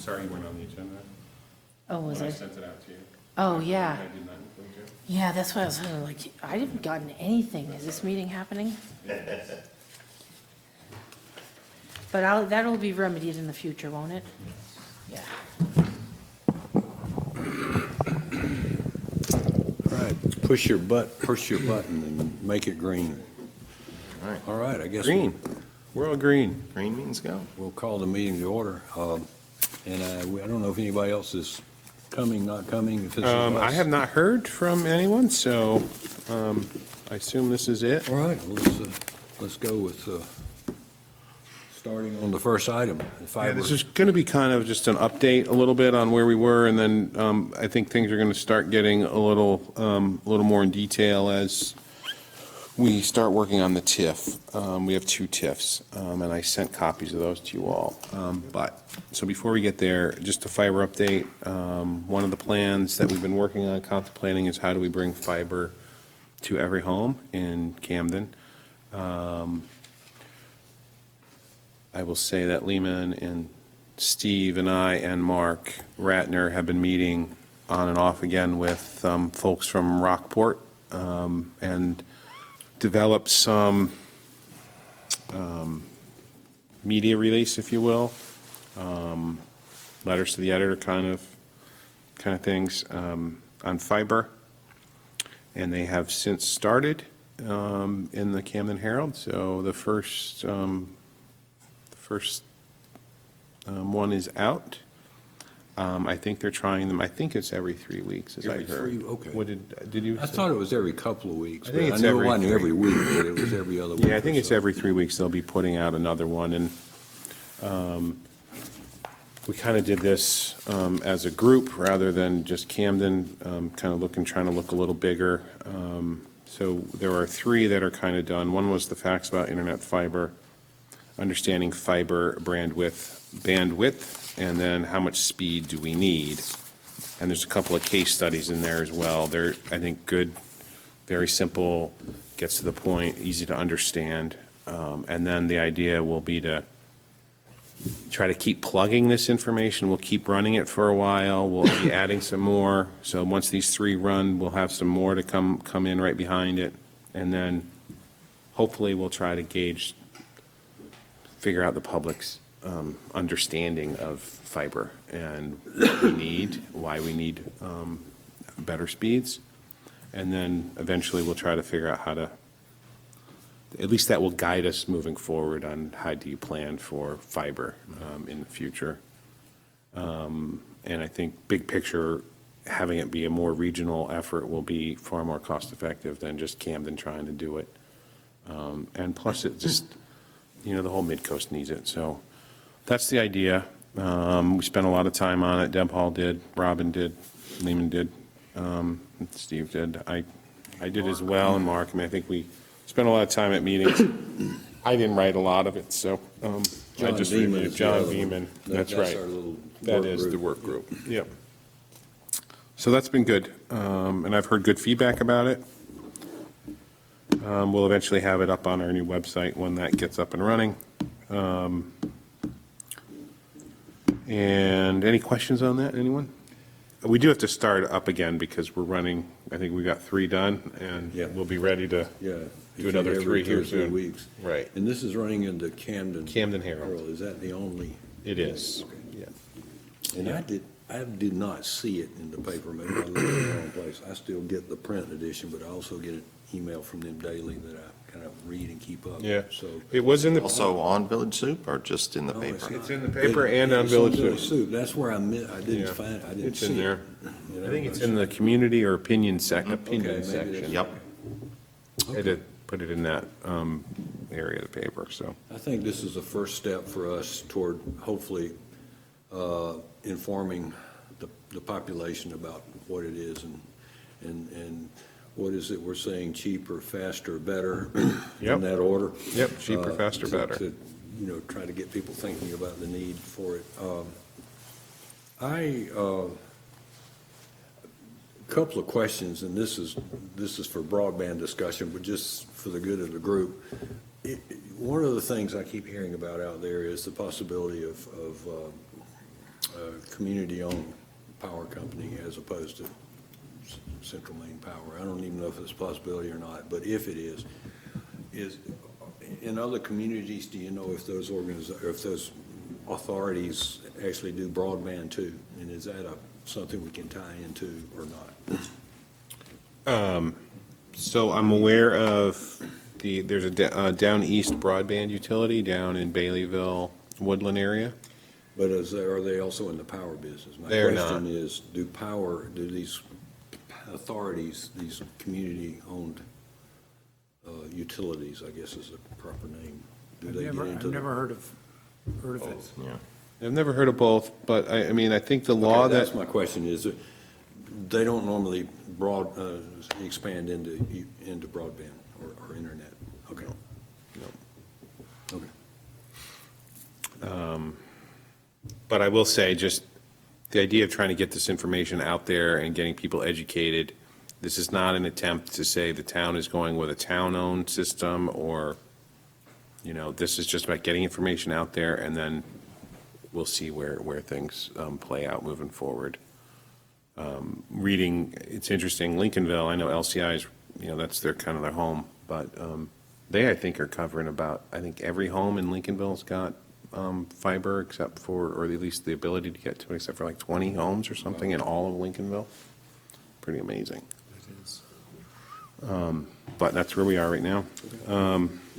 sorry you weren't on the agenda. Oh, was When I it? sent it out to you. Oh, yeah. I did not include you. Yeah, that's why I was like, I haven't gotten anything. Is this meeting happening? But that'll be remedied in the future, won't it? Yeah. All right, push your button and make it green. All right. All right, I guess. Green. We're all green. Green means go. We'll call the meeting to order. And I don't know if anybody else is coming, not coming. If this is I us. have not heard from anyone, so I assume this is it. All right, well, let's go with, starting on the first item. the Yeah, fiber. this is going to be kind of just an update a little bit on where we were, and then I think things are going to start getting a little more in detail as we start working on the TIF. We have 2 TIFs, and I sent copies of those to you all. So before we get there, just a fiber update. One of the plans that we've been working on, contemplating, is how do we bring fiber to every home in Camden. I will say that Lehman and Steve and I and Mark Ratner have been meeting on and off again with folks from Rockport and developed some media release, if you will, letters to the editor kind of things on fiber. And they have since started in the Camden Herald. So the first one is out. I think they're trying them, I think it's every 3 weeks, as I Every heard. 3, okay. What did you? I thought it was every couple of weeks. I think but it's knew every it wasn't three. every week, but it was every other week. Yeah, I think or it's so. every 3 weeks they'll be putting out another one. And we kind of did this as a group rather than just Camden, kind of trying to look a little bigger. So there are 3 that are kind of done. One was the facts about internet fiber, understanding fiber bandwidth, and then how much speed do we need. And there's a couple of case studies in there as well. They're, I think, good, very simple, gets to the point, easy to understand. And then the idea will be to try to keep plugging this information. We'll keep running it for a while. We'll be adding some more. So once these 3 run, we'll have some more to come in right behind it. And then hopefully we'll try to figure out the public's understanding of fiber and what we need, why we need better speeds. And then eventually we'll try to figure out how to, at least that will guide us moving forward on how do you plan for fiber in the future. And I think big picture, having it be a more regional effort will be far more cost effective than just Camden trying to do it. And plus it just, the whole mid-coast needs it. So that's the idea. We spent a lot of time on it. Deb Hall did, Robin did, Lehman did, Steve did. I did as well, and Mark. I mean, I think we spent a lot of time at meetings. I didn't write a lot of it, so I John just Beeman reviewed is the John other one. Beeman. That's right. our little That work is the group. work group. Yep. So that's been good, and I've heard good feedback about it. We'll eventually have it up on our new website when that gets up and running. And any questions on that, anyone? We do have to start up again because we're running, I think we got 3 done, and Yeah. we'll be ready to Yeah. do another every 3 2 here or 3 soon. weeks. Right. And this is running into Camden. Camden Herald. Is that the only? It is. Okay. Yeah. And I did not see it in the paper, maybe I looked in the wrong place. I still get the print edition, but I also get an email from them daily that I kind of read and keep up. Yeah. So. It was in the. Also on Village Soup or just in the Oh, paper? It's in the paper and on It's Village Soup. That's where I Yeah. didn't It's see in it. there. You know, I think it's but- in the community or opinion Okay, maybe section. that's- Yep. I had to put it in that area of the paper, so. I think this is the first step for us toward hopefully informing the population about what it is and what is it we're saying, cheaper, faster, better, Yep. in that order. Yep, cheaper, faster, To- better. to, try to get people thinking about the need for it. Couple of questions, and this is for broadband discussion, but just for the good of the group. One of the things I keep hearing about out there is the possibility of community-owned power company as opposed to Central Maine Power. I don't even know if it's a possibility or not, but if it is in other communities, do you know if those if those authorities actually do broadband too? And is that something we can tie into or not? So I'm aware of there's a down east broadband utility down in Baileyville, Woodland area. But are they also in the power business? They're My not. question is, do these authorities, these community-owned utilities, I guess is the proper name, do they get into? I've never heard of it. Yeah. I've never heard of both, but I mean, I think the law Okay, that. that's my question, is that they don't normally expand into broadband or internet? Okay. Okay. But I will say, just the idea of trying to get this information out there and getting people educated, this is not an attempt to say the town is going with a town-owned system or, this is just about getting information out there, and then we'll see where things play out moving forward. Reading, it's interesting, Lincolnville, I know LCI is, that's their kind of their home, but they, I think, are covering I think every home in Lincolnville's got fiber except for, or at least the ability to get to it, except for like 20 homes or something in all of Lincolnville. Pretty amazing. But that's where we are right now.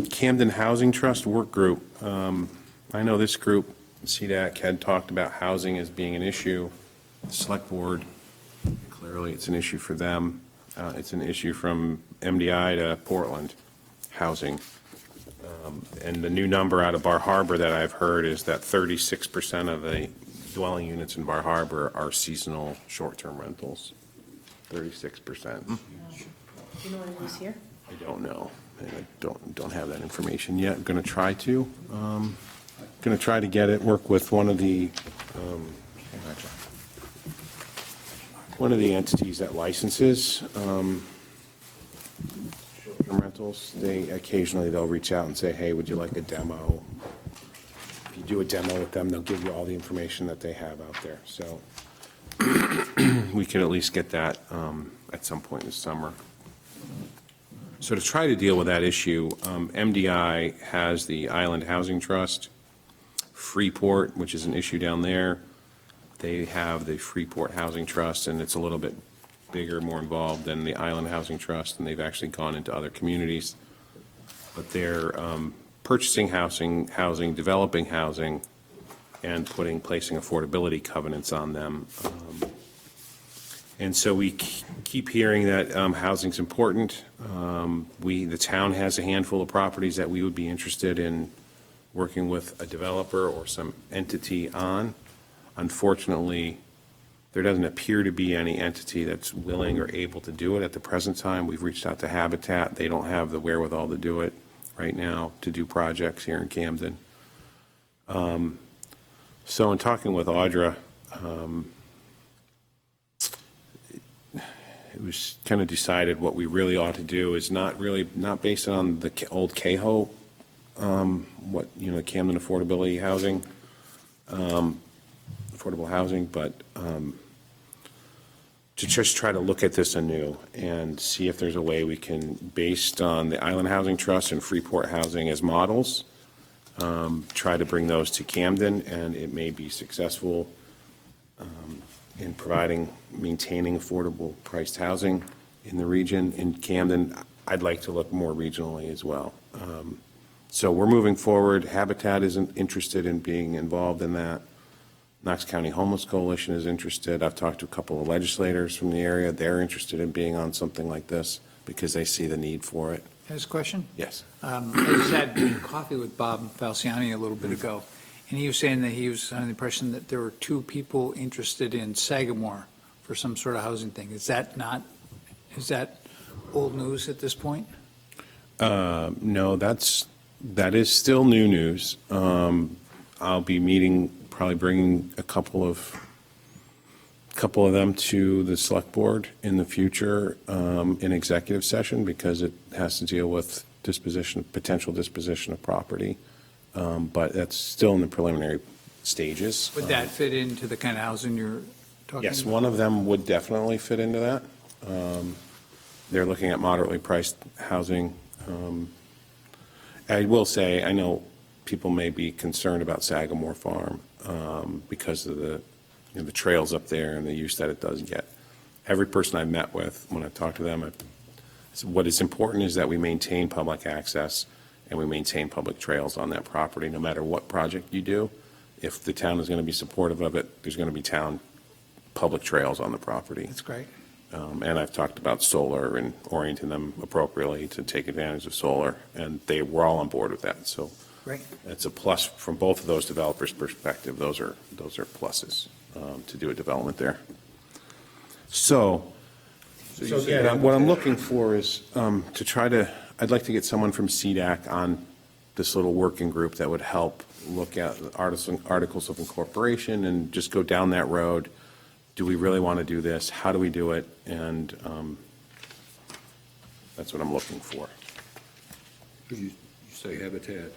Camden Housing Trust Work Group. I know this group, Cedac, had talked about housing as being an issue. The Select Board, clearly it's an issue for them. It's an issue from MDI to Portland, housing. And the new number out of Bar Harbor that I've heard is that 36% of the dwelling units in Bar Harbor are seasonal short-term rentals. 36%. Do you know what it is here? I don't know. I don't have that information yet. I'm going to try to. Going to try to get it, work with one of the entities that licenses short-term rentals. They'll reach out and say, hey, would you like a demo? If you do a demo with them, they'll give you all the information that they have out there. So we could at least get that at some point this summer. So to try to deal with that issue, MDI has the Island Housing Trust, Freeport, which is an issue down there. They have the Freeport Housing Trust, and it's a little bit bigger, more involved than the Island Housing Trust, and they've actually gone into other communities. But they're purchasing housing, developing housing, and placing affordability covenants on them. And so we keep hearing that housing's important. The town has a handful of properties that we would be interested in working with a developer or some entity on. Unfortunately, there doesn't appear to be any entity that's willing or able to do it at the present time. We've reached out to Habitat. They don't have the wherewithal to do it right now, to do projects here in Camden. So in talking with Audra, it was kind of decided what we really ought to do is not based on the old CAHO, Camden Affordability Housing, affordable housing, but to just try to look at this anew and see if there's a way we can, based on the Island Housing Trust and Freeport Housing as models, try to bring those to Camden, and it may be successful in maintaining affordable priced housing in the region. In Camden, I'd like to look more regionally as well. So we're moving forward. Habitat isn't interested in being involved in that. Knox County Homeless Coalition is interested. I've talked to a couple of legislators from the area. They're interested in being on something like this because they see the need for it. Has a question? Yes. I just had coffee with Bob Falciani a little bit ago, and he was saying that he was under the impression that there were two people interested in Sagamore for some sort of housing thing. Is that old news at this point? No, that is still new news. I'll be probably bringing a couple of them to the select board in the future in executive session, because it has to deal with potential disposition of property. But that's still in the preliminary stages. Would that fit into the kind of housing you're talking Yes, about? one of them would definitely fit into that. They're looking at moderately priced housing. I will say, I know people may be concerned about Sagamore Farm because of the, the trails up there and the use that it does get. Every person I met with, when I talked to them, what is important is that we maintain public access and we maintain public trails on that property, no matter what project you do. If the town is going to be supportive of it, there's going to be town public trails on the property. That's great. And I've talked about solar and orienting them appropriately to take advantage of solar, and they were all on board with that. So Great. it's a plus from both of those developers' perspective. Those are pluses to do a development there. So again, what I'm looking for is to try to, I'd like to get someone from Cedac on this little working group that would help look at articles of incorporation and just go down that road. Do we really want to do this? How do we do it? And that's what I'm looking for. You say Habitat,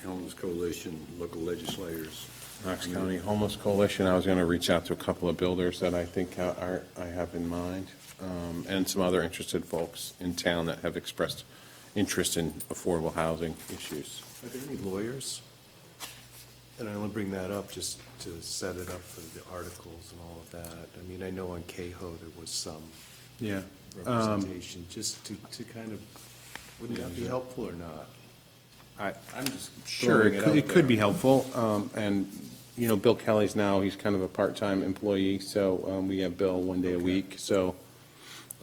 Homeless Coalition, local legislators. Knox County Homeless Coalition, I was going to reach out to a couple of builders that I think I have in mind, and some other interested folks in town that have expressed interest in affordable housing issues. Are there any lawyers? And I only bring that up just to set it up for the articles and all of that. I mean, I know on CAHO there was some Yeah. representation, just to kind of, wouldn't that be helpful or not? I'm just Sure, throwing it out it could be there. helpful. And, Bill Kelly's now, he's kind of a part-time employee, so we have Bill one day a week. So,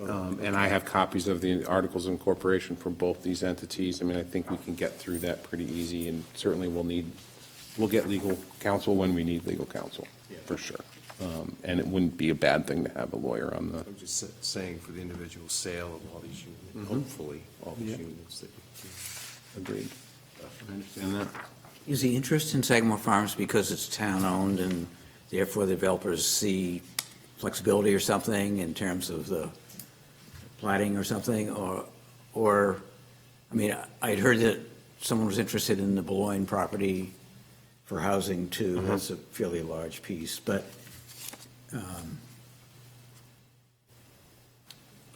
and I have copies of the articles of incorporation for both these entities. I mean, I think we can get through that pretty easy, and certainly we'll get legal counsel when we need legal counsel, for sure. And it wouldn't be a bad thing to have a lawyer on the, I'm just saying for the individual sale of all these units, hopefully, all these Yeah. units that you agreed. I understand that. Is the interest in Sagamore Farms because it's town-owned and therefore the developers see flexibility or something in terms of the plating or something? Or, I mean, I'd heard that someone was interested in the Boulogne property for housing too. That's a fairly large piece, but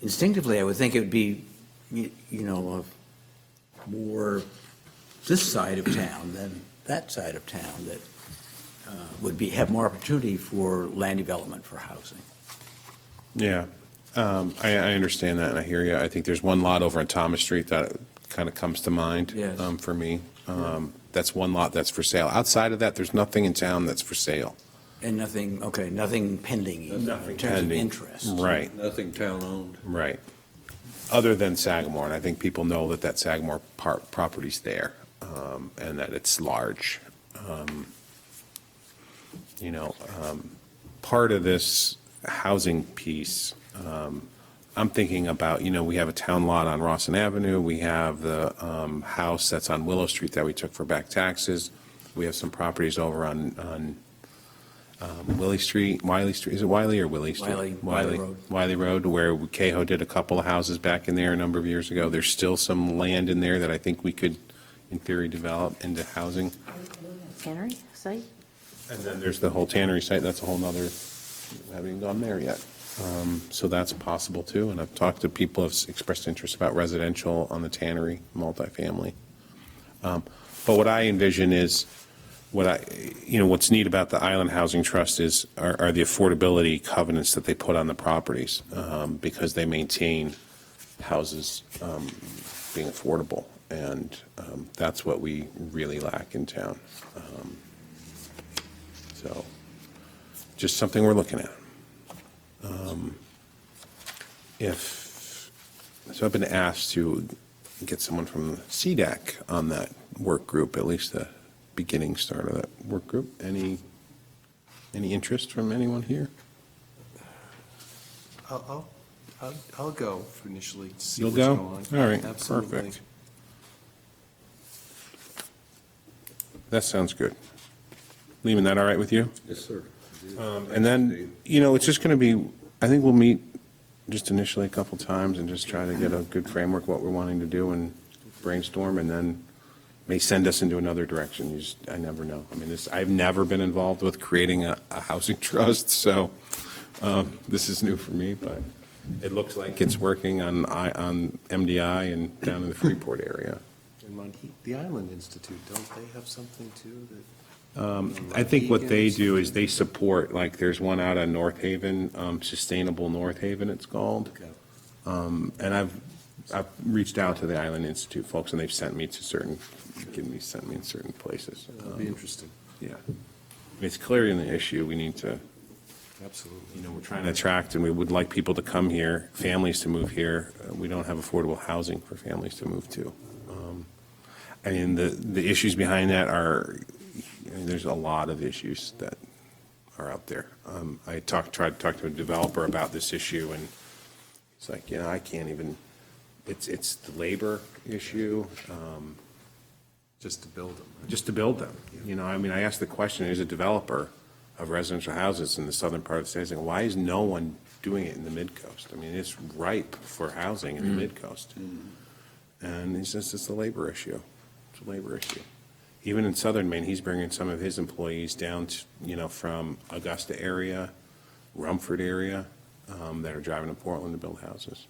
instinctively, I would think it would be, more this side of town than that side of town that would have more opportunity for land development for housing. Yeah, I understand that, and I hear you. I think there's one lot over on Thomas Street that kind of comes to mind Yes. for me. That's one lot that's for sale. Outside of that, there's nothing in town that's for sale. And nothing pending even, in terms of pending. interest. Right, Nothing town-owned. right. Other than Sagamore, and I think people know that Sagamore property's there, and that it's large. Part of this housing piece, I'm thinking about, we have a town lot on Rawson Avenue. We have the house that's on Willow Street that we took for back taxes. We have some properties over on Willie Street, Wiley Street. Is it Wiley or Willie Street? Wiley Road. Wiley Road, where CAHO did a couple of houses back in there a number of years ago. There's still some land in there that I think we could, in theory, develop into housing. Tannery site? And then there's the whole tannery site. That's a whole nother, haven't even gone there yet. So that's possible too. And I've talked to people who have expressed interest about residential on the tannery, multifamily. But what I envision is, what's neat about the Island Housing Trust are the affordability covenants that they put on the properties, because they maintain houses being affordable. And that's what we really lack in town. So just something we're looking at. So I've been asked to get someone from Cedac on that work group, at least the beginning start of that work group. Any interest from anyone here? I'll go for initially to see You'll what's go? going on. All right, Absolutely. perfect. That sounds good. Leaving that all right with you? Yes, sir. And then, it's just going to be, I think we'll meet just initially a couple times and just try to get a good framework, what we're wanting to do and brainstorm, and then may send us into another direction. I never know. I mean, I've never been involved with creating a housing trust, so this is new for me, but it looks like it's working on MDI and down in the Freeport area. And the Island Institute, don't they have something too that? I think what they do is they support, like, there's one out on North Haven, Sustainable North Haven, it's called. Okay. And I've reached out to the Island Institute folks, and they've sent me in certain places. That'd be interesting. Yeah. It's clearly an issue. We need to, Absolutely. we're trying to attract, and we would like people to come here, families to move here. We don't have affordable housing for families to move to. I mean, the issues behind that are, there's a lot of issues that are out there. I tried to talk to a developer about this issue, and it's like, I can't even, it's the labor issue, Just to build them. Right? just to build them. I mean, I asked the question, as a developer of residential houses in the southern part of the state, why is no one doing it in the mid-coast? I mean, it's ripe for housing in the mid-coast. And it's a labor issue. It's a labor issue. Even in southern Maine, he's bringing some of his employees down to, from Augusta area, Rumford area, that are driving to Portland to build houses.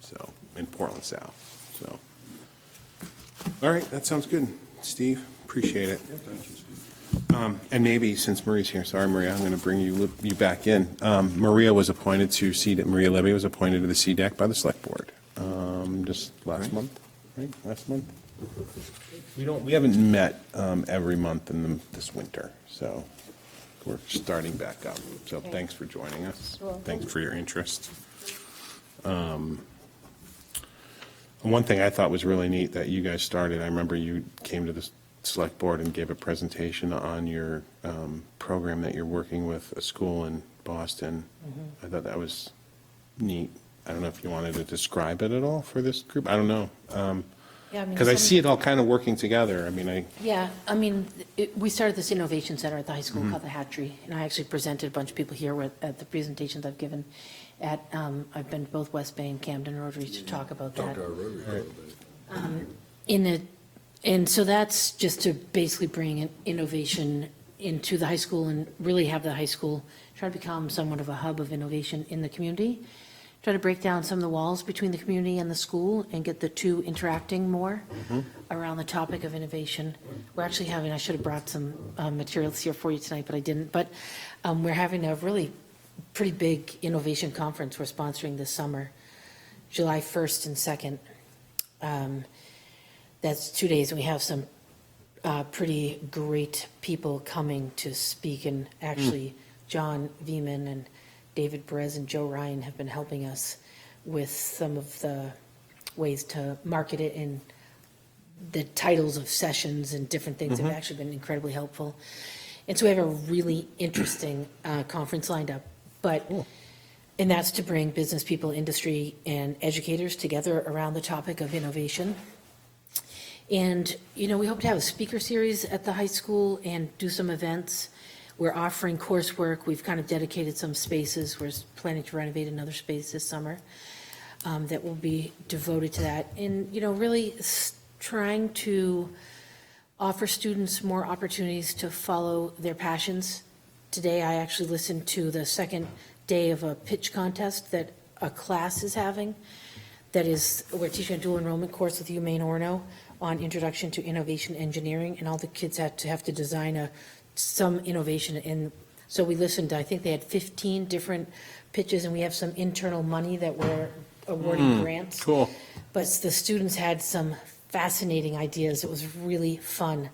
So, in Portland South, so. All right, that sounds good. Steve, appreciate it. And maybe, since Marie's here, sorry, Maria, I'm going to bring you back in. Maria was appointed to CDEC, Maria Levy was appointed to the CDEC by the Select Board, just last month, right? Last month? We haven't met every month in this winter, so we're starting back up. So thanks for joining us. You're welcome. Thanks for your interest. One thing I thought was really neat that you guys started, I remember you came to the Select Board and gave a presentation on your program that you're working with a school in Boston. I thought that was neat. I don't know if you wanted to describe it at all for this group. I don't know. Yeah, I mean, Because I some- see it all kind of working together. I mean, Yeah, I mean, we started this innovation center at the high school called the Hatchery, and I actually presented a bunch of people here at the presentations I've given at, I've been to both West Bay and Camden Rotary to talk about Talk that. to our Rotary Club about it. And so that's just to basically bring an innovation into the high school and really have the high school try to become somewhat of a hub of innovation in the community. Try to break down some of the walls between the community and the school and get the two interacting more around the topic of innovation. We're actually having, I should have brought some materials here for you tonight, but I didn't. But we're having a really pretty big innovation conference we're sponsoring this summer, July 1st and 2nd. That's 2 days, and we have some pretty great people coming to speak, and actually John Veman and David Perez and Joe Ryan have been helping us with some of the ways to market it, and the titles of sessions and different things have actually been incredibly helpful. And so we have a really interesting conference lined up, and that's to bring business people, industry, and educators together around the topic of innovation. And, we hope to have a speaker series at the high school and do some events. We're offering coursework. We've kind of dedicated some spaces. We're planning to renovate another space this summer that will be devoted to that. And, really trying to offer students more opportunities to follow their passions. Today, I actually listened to the second day of a pitch contest that a class is having. That is, we're teaching a dual enrollment course with UMaine Orono on Introduction to Innovation Engineering, and all the kids have to design some innovation. And so we listened, I think they had 15 different pitches, and we have some internal money that we're awarding grants. cool. But the students had some fascinating ideas. It was really fun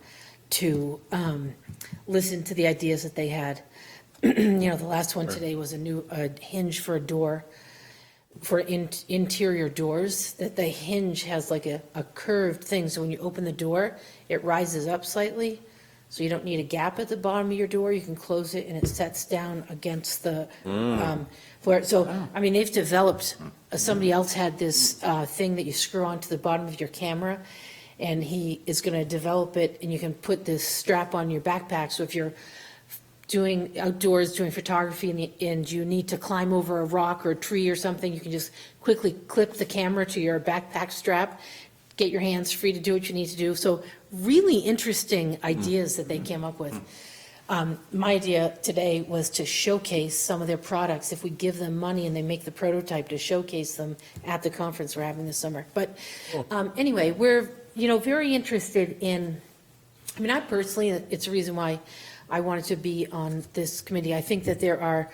to listen to the ideas that they had. The last one today was a hinge for a door, for interior doors, that the hinge has like a curved thing, so when you open the door, it rises up slightly, so you don't need a gap at the bottom of your door, you can close it and it sets down against the floor. So, I mean, they've developed, somebody else had this thing that you screw onto the bottom of your camera, and he is gonna develop it, and you can put this strap on your backpack, so if you're doing outdoors, doing photography, and you need to climb over a rock or a tree or something, you can just quickly clip the camera to your backpack strap, get your hands free to do what you need to do. So really interesting ideas that they came up with. My idea today was to showcase some of their products. If we give them money and they make the prototype, to showcase them at the conference we're having this summer. But anyway, we're, very interested in, I personally, it's a reason why I wanted to be on this committee. I think that there are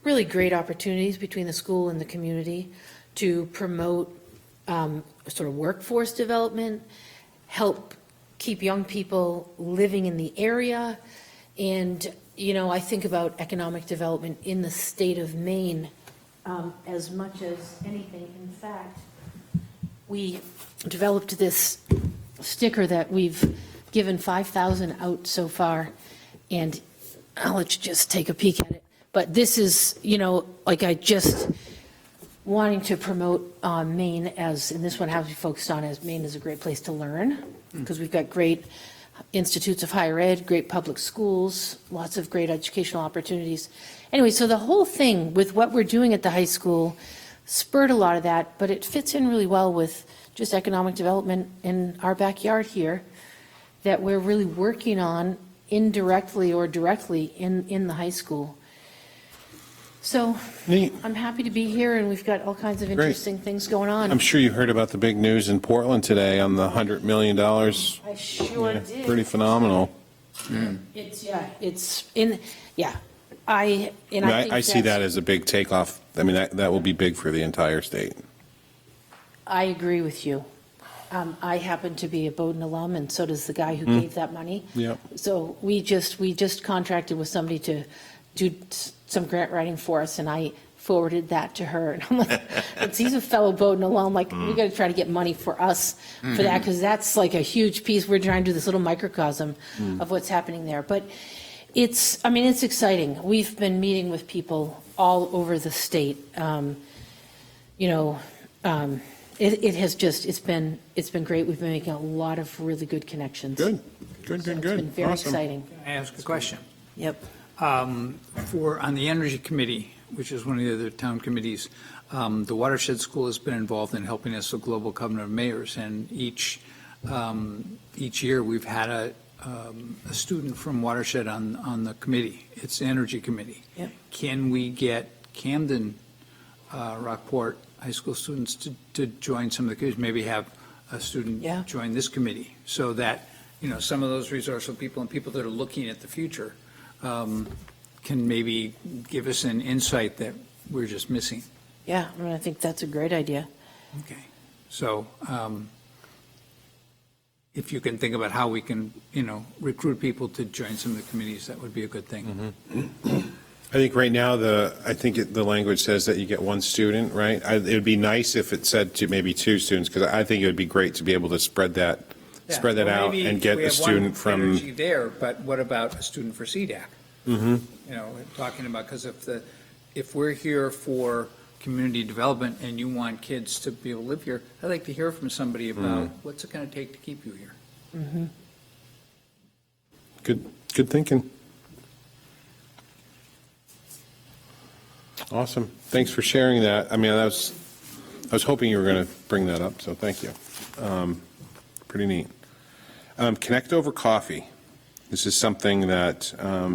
really great opportunities between the school and the community to promote sort of workforce development, help keep young people living in the area. And, I think about economic development in the state of Maine as much as anything. In fact, we developed this sticker that we've given 5,000 out so far. And I'll let you just take a peek at it. But this is, I just wanting to promote Maine as, and this one has to be focused on as Maine is a great place to learn, because we've got great institutes of higher ed, great public schools, lots of great educational opportunities. Anyway, so the whole thing with what we're doing at the high school spurred a lot of that, but it fits in really well with just economic development in our backyard here that we're really working on indirectly or directly in the high school. So Neat. I'm happy to be here, and we've got all kinds of interesting things going on. I'm sure you heard about the big news in Portland today on the $100 million. I sure did. Pretty phenomenal. It's in, I think I see that's- that as a big takeoff. That will be big for the entire state. I agree with you. I happen to be a Bowdoin alum, and so does the guy who gave that money. Yep. So we just contracted with somebody to do some grant writing for us, and I forwarded that to her. And I'm like, he's a fellow Bowdoin alum, like, we got to try to get money for us for that, because that's like a huge piece. We're trying to do this little microcosm of what's happening there. But it's exciting. We've been meeting with people all over the state. It has just, it's been great. We've been making a lot of really good connections. Good. So it's been very Awesome. exciting. Can I ask a question? Yep. On the Energy Committee, which is one of the other town committees, the Watershed School has been involved in helping us with Global Covenant of Mayors, and each year we've had a student from Watershed on the committee. It's the Energy Committee. Yep. Can we get Camden, Rockport high school students to join some of the committees, maybe have a student Yeah. join this committee, so that, some of those resourceful people and people that are looking at the future can maybe give us an insight that we're just missing. Yeah, I think that's a great idea. Okay. So if you can think about how we can, recruit people to join some of the committees, that would be a good thing. I think right now, the language says that you get one student, right? It would be nice if it said to maybe two students, because I think it would be great to be able to spread that Well, out maybe and get we a have one student from. energy there, but what about a student for Cedac? Talking about, because if we're here for community development and you want kids to be able to live here, I'd like to hear from somebody about what's it going to take to keep you here. Good thinking. Awesome. Thanks for sharing that. I was hoping you were going to bring that up, so thank you. Pretty neat. Connect over coffee. This is something that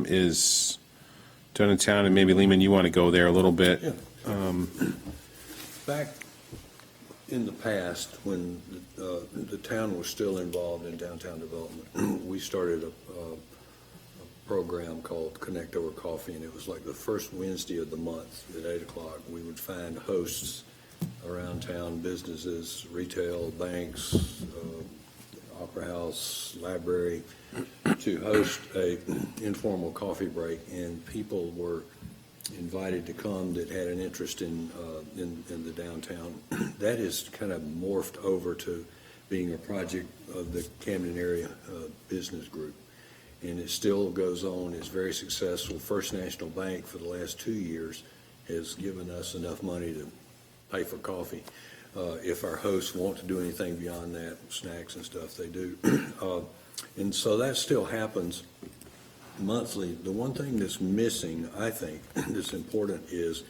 is done in town, and maybe Lehman, you want to go there a little bit. Yeah. Back in the past, when the town was still involved in downtown development, we started a program called Connect Over Coffee, and it was like the first Wednesday of the month at 8 o'clock. We would find hosts around town, businesses, retail, banks, opera house, library, to host a informal coffee break, and people were invited to come that had an interest in the downtown. That has kind of morphed over to being a project of the Camden Area Business Group, and it still goes on. It's very successful. First National Bank for the last 2 years has given us enough money to pay for coffee. If our hosts want to do anything beyond that, snacks and stuff, they do. And so that still happens monthly. The one thing that's missing, I think, that's important, is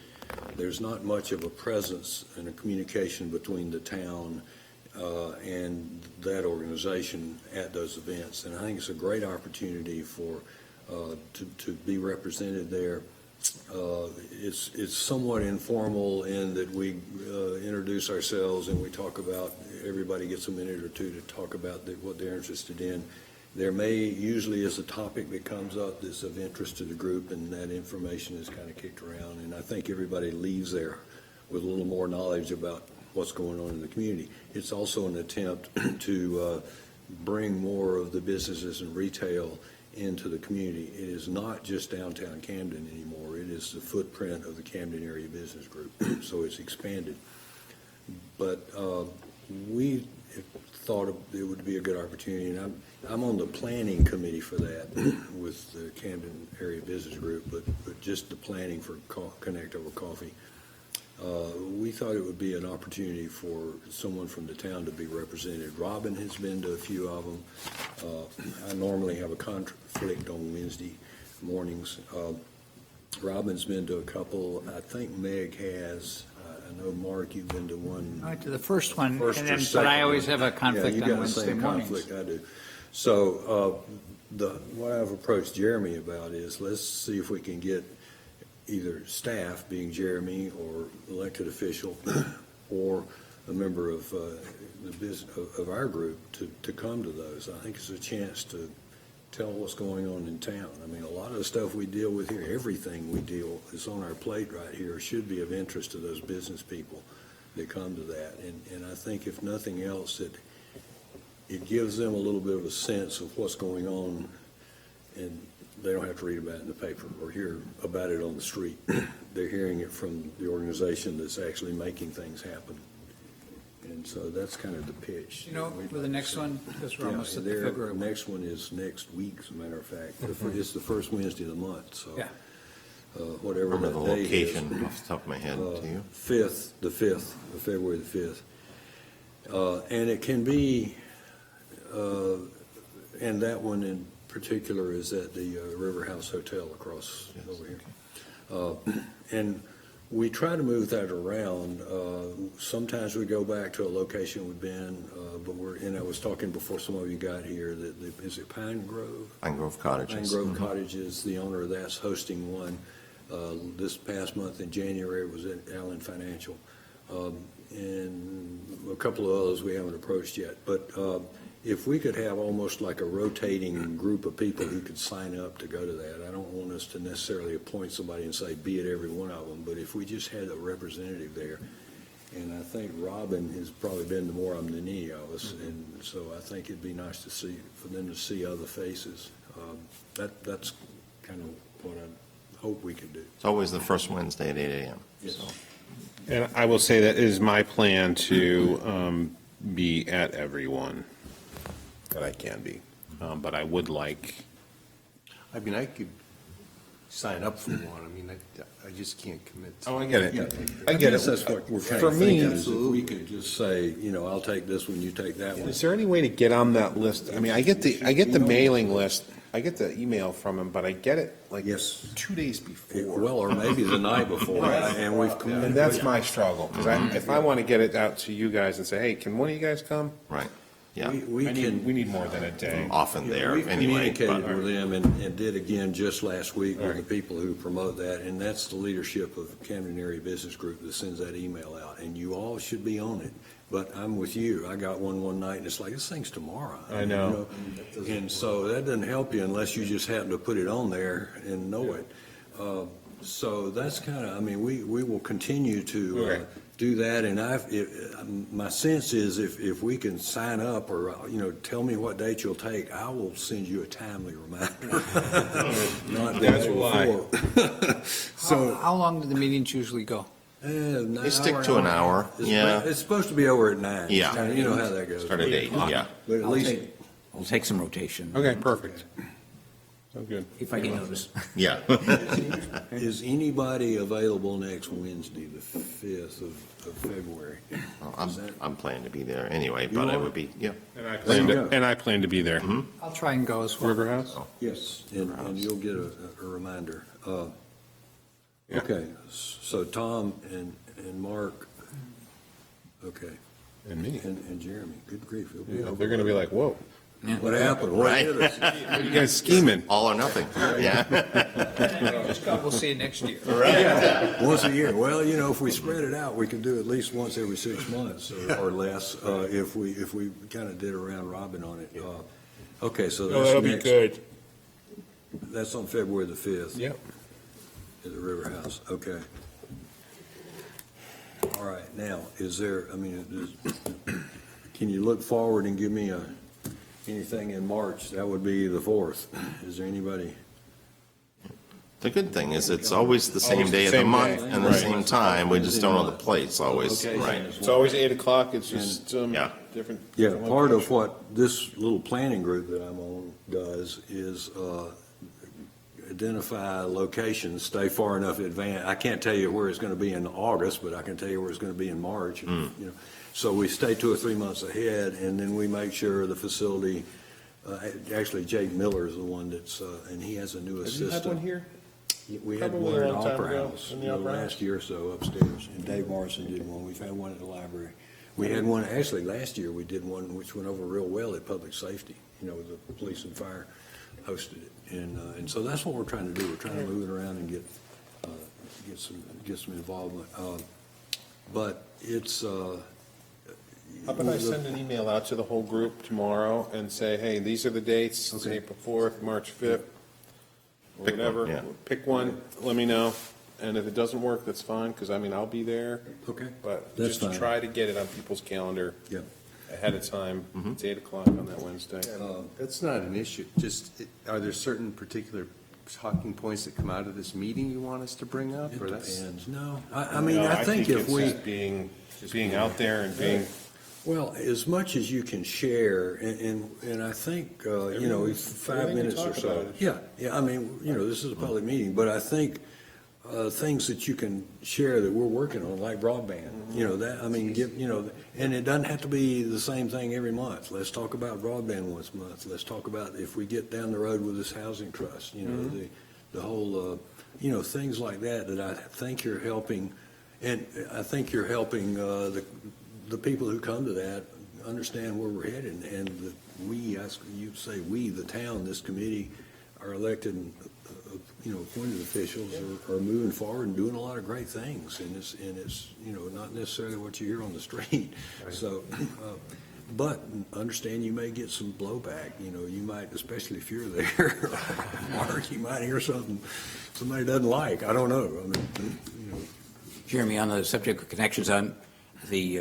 there's not much of a presence and a communication between the town and that organization at those events. And I think it's a great opportunity for, to be represented there. It's somewhat informal in that we introduce ourselves and we talk about, everybody gets a minute or two to talk about what they're interested in. There usually is a topic that comes up that's of interest to the group, and that information is kind of kicked around. And I think everybody leaves there with a little more knowledge about what's going on in the community. It's also an attempt to bring more of the businesses and retail into the community. It is not just downtown Camden anymore. It is the footprint of the Camden Area Business Group, so it's expanded. But we thought it would be a good opportunity, and I'm on the planning committee for that with the Camden Area Business Group, but just the planning for Connect Over Coffee. We thought it would be an opportunity for someone from the town to be represented. Robin has been to a few of them. I normally have a conflict on Wednesday mornings. Robin's been to a couple. I think Meg has. I know, Mark, you've been to one. I went to the first one, First and or then, but second I always one. have a conflict Yeah, on you got the Wednesday same mornings. conflict I do. So what I've approached Jeremy about is, let's see if we can get either staff, being Jeremy, or elected official, or a member of the business of our group to come to those. I think it's a chance to tell what's going on in town. I mean, a lot of the stuff we deal with here, everything we deal is on our plate right here, should be of interest to those business people that come to that. And I think if nothing else, it gives them a little bit of a sense of what's going on, and they don't have to read about it in the paper or hear about it on the street. They're hearing it from the organization that's actually making things happen. And so that's kind of the pitch. You know, for the next one, because we're Yeah, almost at and the their February one. next one is next week, as a matter of fact. It's the first Wednesday of the month, so. Yeah. Whatever Remember the that date is. location off the top of my head, do you? February the 5th. And it can be, and that one in particular is at the River House Hotel across over here. And we try to move that around. Sometimes we go back to a location we've been, but and I was talking before some of you got here, is it Pine Grove? Pine Grove Cottages. Pine Grove Cottages, the owner of that's hosting one. This past month in January was at Allen Financial. And a couple of others we haven't approached yet. But if we could have almost like a rotating group of people who could sign up to go to that, I don't want us to necessarily appoint somebody and say, be at every one of them, but if we just had a representative there, and I think Robin has probably been to more of them than any of us, and so I think it'd be nice to see, for them to see other faces. That's kind of what I hope we could do. It's always the first Wednesday at 8 a.m. Yes. so. And I will say that it is my plan to be at every one that I can be. But I would like, I mean, I could sign up for one. I mean, I just can't commit to. oh, I get it. I I get guess it. that's what we're kind For of me- thinking, is if we could just say, I'll take this one, you take that one. Is there any way to get on that list? I mean, I get the mailing list, I get the email from him, but I get it like Yes. 2 days before. Well, or maybe the night before, and we've. And that's my struggle, because if I want to get it out to you guys and say, hey, can one of you guys come? Right, yeah. We can. We need more than a day. Often there We've anyway. communicated but- with them and did again just last week with the Right. people who promote that, and that's the leadership of Camden Area Business Group that sends that email out, and you all should be on it. But I'm with you. I got one night, and it's like, this thing's tomorrow. I know. And so that doesn't help you unless you just happen to put it on there and know it. So that's kind of, I mean, we will continue to Okay. do that, and my sense is if we can sign up or, tell me what date you'll take, I will send you a timely reminder. Not the That's day why. before. So. How long do the meetings usually go? They stick to an hour, yeah. It's supposed to be over at 9. Yeah. You know how that goes. Start at 8, yeah. But at least, I'll take some rotation. Okay, perfect. So good. If I get noticed. Yeah. is anybody available next Wednesday, the 5th of February? Well, I'm planning to be there anyway, You but I are? would be, yeah. And I plan to be there. I'll try and go as well. River House? Yes, and you'll get a reminder. Yeah. Okay, so Tom and Mark, okay. And me. and Jeremy. Good grief. He'll be Yeah, over. they're gonna be like, whoa, What happened? What Right. hit us? what are you guys scheming? All or nothing, yeah. Just come, we'll see you next year. Once a year. Well, if we spread it out, we could do at least once every 6 months or less, if we kind of did a round robin on it. Okay, so that's next. good. That's on February the 5th. Yep. At the River House, okay. All right, now, can you look forward and give me anything in March? That would be the 4th. Is there anybody? The good thing is it's always the same Always the day of the same month day. and the Right. same time, we just don't know the place always, Okay. right? It's always 8 o'clock, it's just, Yeah. different. Yeah, different part of location. what this little planning group that I'm on does is identify locations, stay far enough in advance. I can't tell you where it's going to be in August, but I can tell you where it's going to be in March. So we stay 2 or 3 months ahead, and then we make sure the facility, actually Jake Miller is the one that's, and he has a new Have assistant. you had one here? We had Probably one a at long time Opera ago, House, in the Opera House. last year or so upstairs, and Dave Morrison did one. We've had one at the library. We had one, actually, last year, we did one which went over real well at Public Safety, the police and fire hosted it. And so that's what we're trying to do. We're trying to move it around and get some involvement. But it's, How about I send an email out to the whole group tomorrow and say, hey, these are the dates, it's Okay. April 4th, March 5th, or Pick one, whatever. yeah. Pick one, let me know, and if it doesn't work, that's fine, because I'll be there. Okay. But That's just to fine. try to get it on people's calendar yeah. ahead of time. It's 8 o'clock on that Wednesday. That's not an issue, are there certain particular talking points that come out of this meeting you want us to bring up? It or that's- depends. No, No, I think if it's we. just being out there and being, Well, as much as you can share, and I think, if 5 everything you minutes or talk so. about is- Yeah, this is a public meeting, but I think things that you can share that we're working on, like broadband, and it doesn't have to be the same thing every month. Let's talk about broadband once a month. Let's talk about if we get down the road with this housing trust, the whole, things like that I think you're helping, and I think you're helping the people who come to that understand where we're headed, and that the town, this committee, our elected, appointed officials are moving forward and doing a lot of great things, and it's not necessarily what you hear on the street. So, but understand you may get some blowback. You might, especially if you're there, Mark, you might hear something somebody doesn't like. I don't know. Jeremy, on the subject of connections, I'm the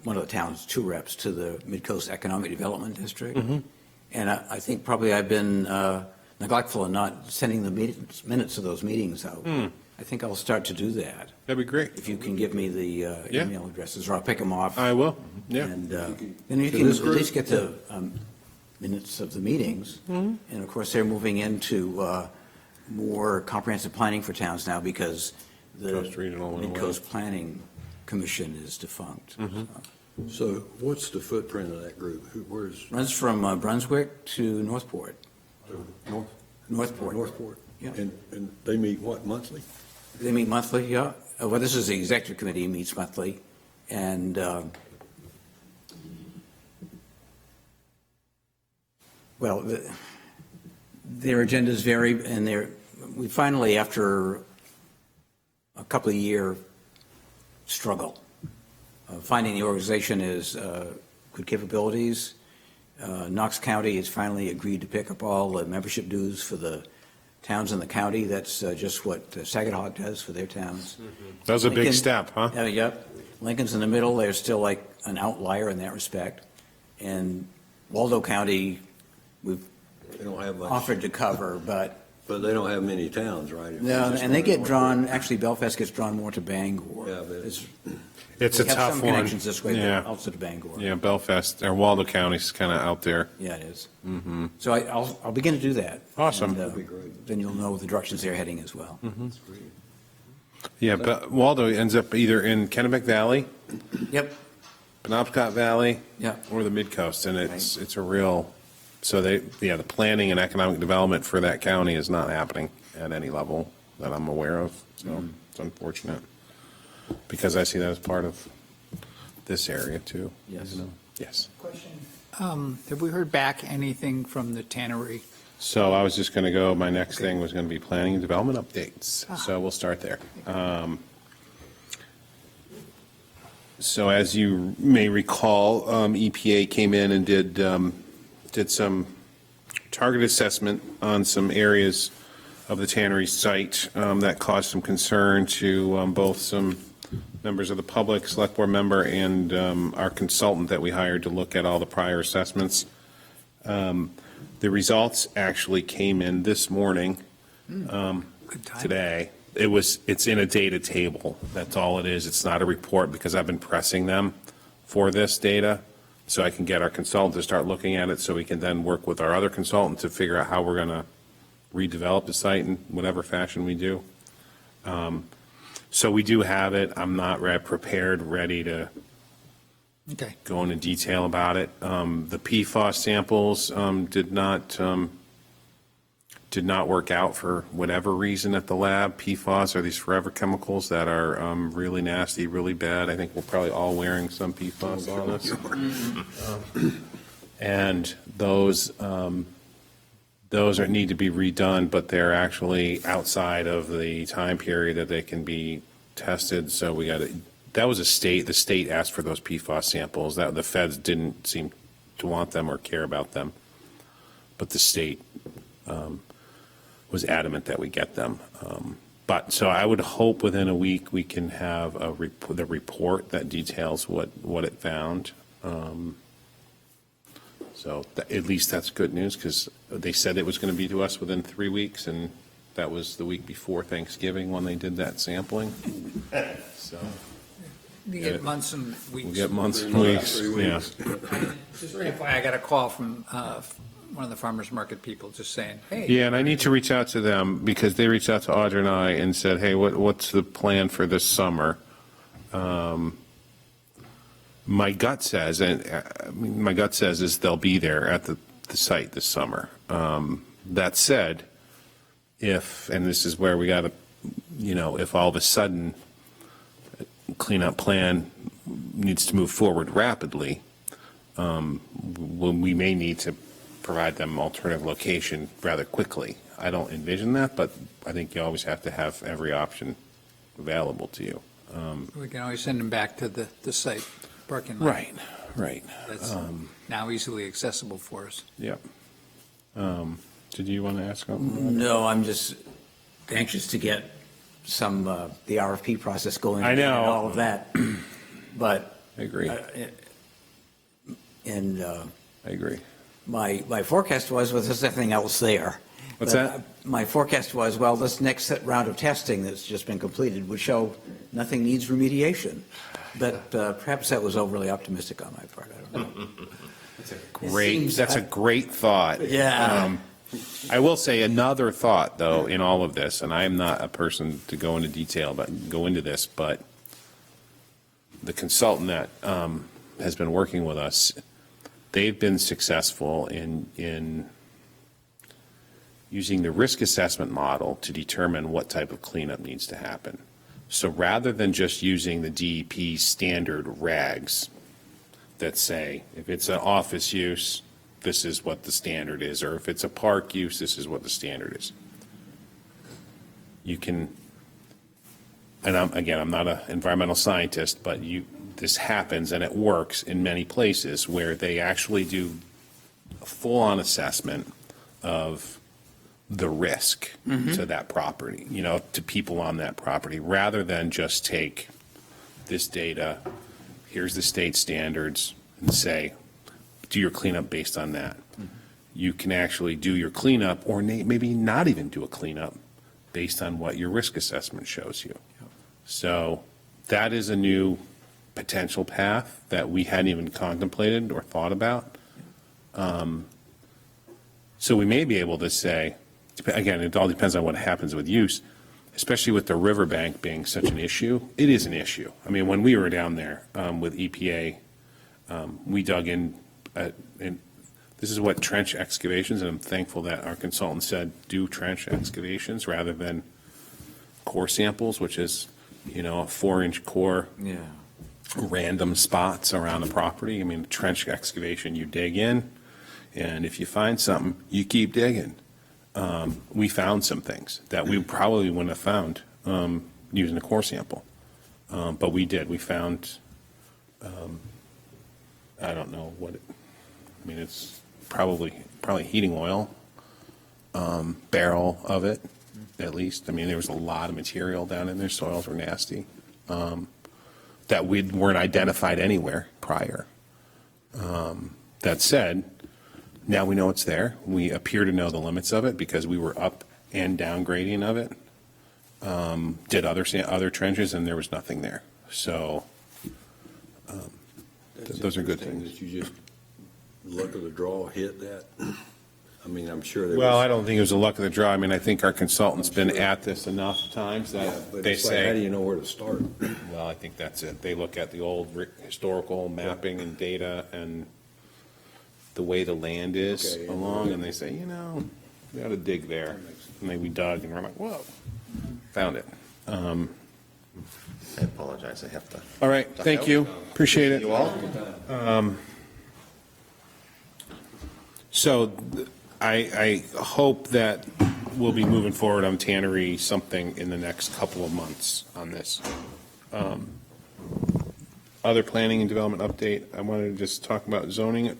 one of the town's 2 reps to the Mid-Coast Economic Development District. And I think probably I've been neglectful in not sending the minutes of those meetings out. I think I'll start to do that. that'd be great. If you can give me the Yeah. email addresses, or I'll pick them off. I will, yeah. And then you To can this at group? least get the minutes of the meetings. And of course, they're moving into more comprehensive planning for towns now because the Coast Regional went away. Mid-Coast Planning Commission is defunct. So what's the footprint of that group? Where's Runs from Brunswick to Northport. Northport. Northport? Yeah. And they meet what, monthly? They meet monthly, yeah. Well, this is the executive committee meets monthly, and their agendas vary, and we finally, after a couple of year struggle, finding the organization is good capabilities. Knox County has finally agreed to pick up all the membership dues for the towns in the county. That's just what Saginaw does for their towns. That was a big Lincoln- step, huh? Yep. Lincoln's in the middle. They're still like an outlier in that respect. And Waldo County, we've They don't have much, offered to cover, but but they don't have many towns, right? If no, just and they one get Northport. drawn, actually Belfast gets drawn more to Bangor. Yeah, but It's a we have tough some one. connections this way, Yeah. but also to Bangor. Yeah, Belfast, or Waldo County's kind of out there. Yeah, it is. Mm-hmm. So I'll begin to do that. Awesome. And, That'd be great. then you'll know the directions they're heading as well. That's great. Yeah, but Waldo ends up either in Kennebec Valley, Yep, Penobscot Valley, yeah. or the Mid-Coast, and it's a real, so the planning and economic development for that county is not happening at any level that I'm aware of, so it's unfortunate, because I see that as part of this area too. Yes. you know? Yes. Have we heard back anything from the tannery? So I was just going to go, my next thing was going to be planning and development updates. So we'll start there. So as you may recall, EPA came in and did some target assessment on some areas of the tannery site that caused some concern to both some members of the public, select board member, and our consultant that we hired to look at all the prior assessments. The results actually came in this morning, Good time. today. It's in a data table. That's all it is. It's not a report because I've been pressing them for this data. So I can get our consultant to start looking at it so we can then work with our other consultant to figure out how we're going to redevelop the site in whatever fashion we do. So we do have it. I'm not prepared, ready to Okay. go into detail about it. The PFAS samples did not work out for whatever reason at the lab. PFAS are these forever chemicals that are really nasty, really bad. I think we're probably all wearing some PFAS on us. And those need to be redone, but they're actually outside of the time period that they can be tested. So we got to, that was the state asked for those PFAS samples. That the feds didn't seem to want them or care about them, but the state was adamant that we get them. But so I would hope within a week we can have the report that details what it found. So at least that's good news because they said it was going to be to us within 3 weeks, and that was the week before Thanksgiving when they did that sampling. So You get months and weeks. we'll get months and weeks. 3 Yeah. weeks. Just FYI, I got a call from one of the farmers market people just saying, hey. Yeah, and I need to reach out to them because they reached out to Audra and I and said, hey, what's the plan for this summer? My gut says, is they'll be there at the site this summer. That said, and this is where we got to, if all of a sudden cleanup plan needs to move forward rapidly, we may need to provide them alternative location rather quickly. I don't envision that, but I think you always have to have every option available to you. We can always send them back to the site parking lot. Right. That's now easily accessible for us. Yep. Did you want to ask something? No, I'm just anxious to get the RFP process going. I know. And all of that. But. I agree. And I agree. my forecast was, well, there's nothing else there. What's But, that? My forecast was, well, this next round of testing that's just been completed would show nothing needs remediation. But perhaps that was overly optimistic on my part. I don't know. That's a great thought. Yeah. I will say another thought, though, in all of this, and I am not a person to go into detail, go into this, but the consultant that has been working with us, they've been successful in using the risk assessment model to determine what type of cleanup needs to happen. So rather than just using the DEP standard regs that say, if it's an office use, this is what the standard is, or if it's a park use, this is what the standard is. You can, and I'm not an environmental scientist, but this happens and it works in many places where they actually do a full-on assessment of the risk to that property, to people on that property, rather than just take this data, here's the state standards, and say, do your cleanup based on that. You can actually do your cleanup, or maybe not even do a cleanup, based on what your risk assessment shows you. So that is a new potential path that we hadn't even contemplated or thought about. So we may be able to say, again, it all depends on what happens with use, especially with the riverbank being such an issue. It is an issue. I mean, when we were down there with EPA, we dug in, and this is what trench excavations, and I'm thankful that our consultant said do trench excavations rather than core samples, which is, a 4-inch core. Yeah. random spots around the property. I mean, trench excavation, you dig in, and if you find something, you keep digging. We found some things that we probably wouldn't have found using a core sample. But we did. We found, I don't know what, I mean, it's probably heating oil, barrel of it, at least. I mean, there was a lot of material down in there. Soils were nasty. That we weren't identified anywhere prior. That said, now we know it's there. We appear to know the limits of it because we were up and down grading of it. Did other trenches, and there was nothing there. So those are good Interesting things. That you just, luck of the draw, hit that. I mean, I'm sure there was. Well, I don't think it was a luck of the draw. I mean, I think our consultant's been at this enough times Yeah, that but they it's like, how do say, you know where to start? well, I think that's it. They look at the old historical mapping and data and the way the land is Okay. along, and they say, we ought to dig there. And then we dug, and we're like, whoa, found it. I apologize, I have to. All right, thank you. Appreciate it. You all? So I hope that we'll be moving forward on Tannery something in the next couple of months on this. Other planning and development update, I wanted to just talk about zoning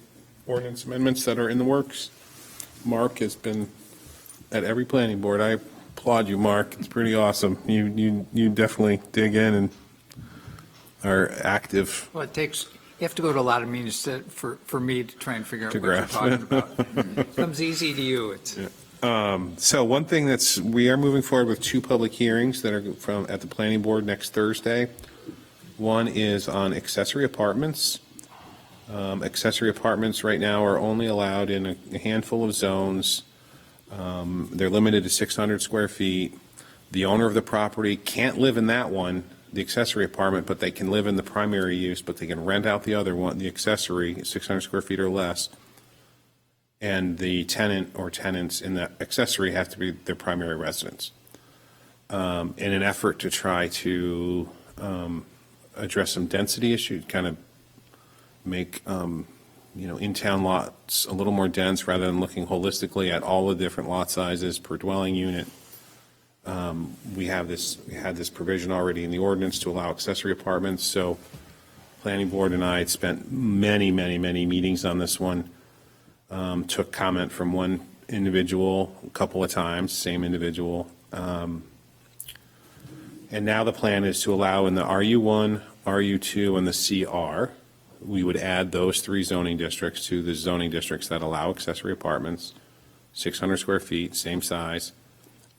ordinance amendments that are in the works. Mark has been at every planning board. I applaud you, Mark. It's pretty awesome. You definitely dig in and are active. Well, you have to go to a lot of meetings for me to try and figure out To what you're grasp. talking about. It comes easy to you. So one thing we are moving forward with 2 public hearings that are at the planning board next Thursday. One is on accessory apartments. Accessory apartments right now are only allowed in a handful of zones. They're limited to 600 square feet. The owner of the property can't live in that one, the accessory apartment, but they can live in the primary use, but they can rent out the other one, the accessory, 600 square feet or less. And the tenant or tenants in that accessory have to be their primary residence. In an effort to try to address some density issues, kind of make, in-town lots a little more dense rather than looking holistically at all the different lot sizes per dwelling unit. We had this provision already in the ordinance to allow accessory apartments, so planning board and I had spent many, many, many meetings on this one. Took comment from one individual a couple of times, same individual. And now the plan is to allow in the RU1, RU2, and the CR. We would add those 3 zoning districts to the zoning districts that allow accessory apartments, 600 square feet, same size.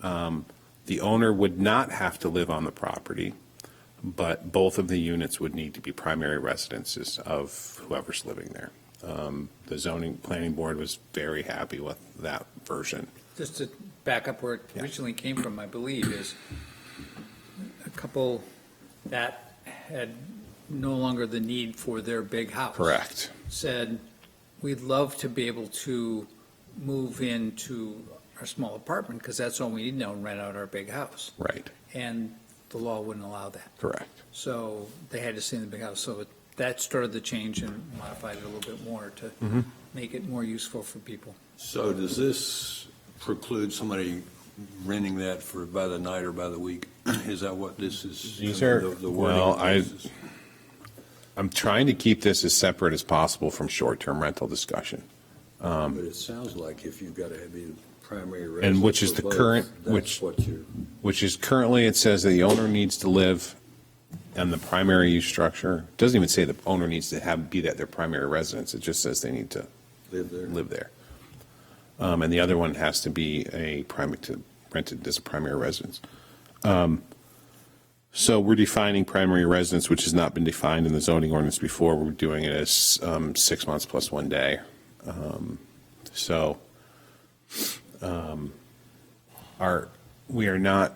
The owner would not have to live on the property, but both of the units would need to be primary residences of whoever's living there. The zoning planning board was very happy with that version. Just to back up where it originally came from, I believe, is a couple that had no longer the need for their big house. Correct. Said, we'd love to be able to move into our small apartment because that's all we need now and rent out our big house. Right. And the law wouldn't allow that. Correct. So they had to stay in the big house. So that started the change and modified it a little bit more to make it more useful for people. So does this preclude somebody renting that for by the night or by the week? Is that what this is? These are, the wording well, of this is? I'm trying to keep this as separate as possible from short-term rental discussion. But it sounds like if you've got to be the primary residence. And which is for the both, current, that's what you're. which is currently, it says that the owner needs to live in the primary use structure. It doesn't even say the owner needs to be that their primary residence. It just says they need to live there. And the other one has to be rented as a primary residence. So we're defining primary residence, which has not been defined in the zoning ordinance before. We're doing it as 6 months plus 1 day. We are not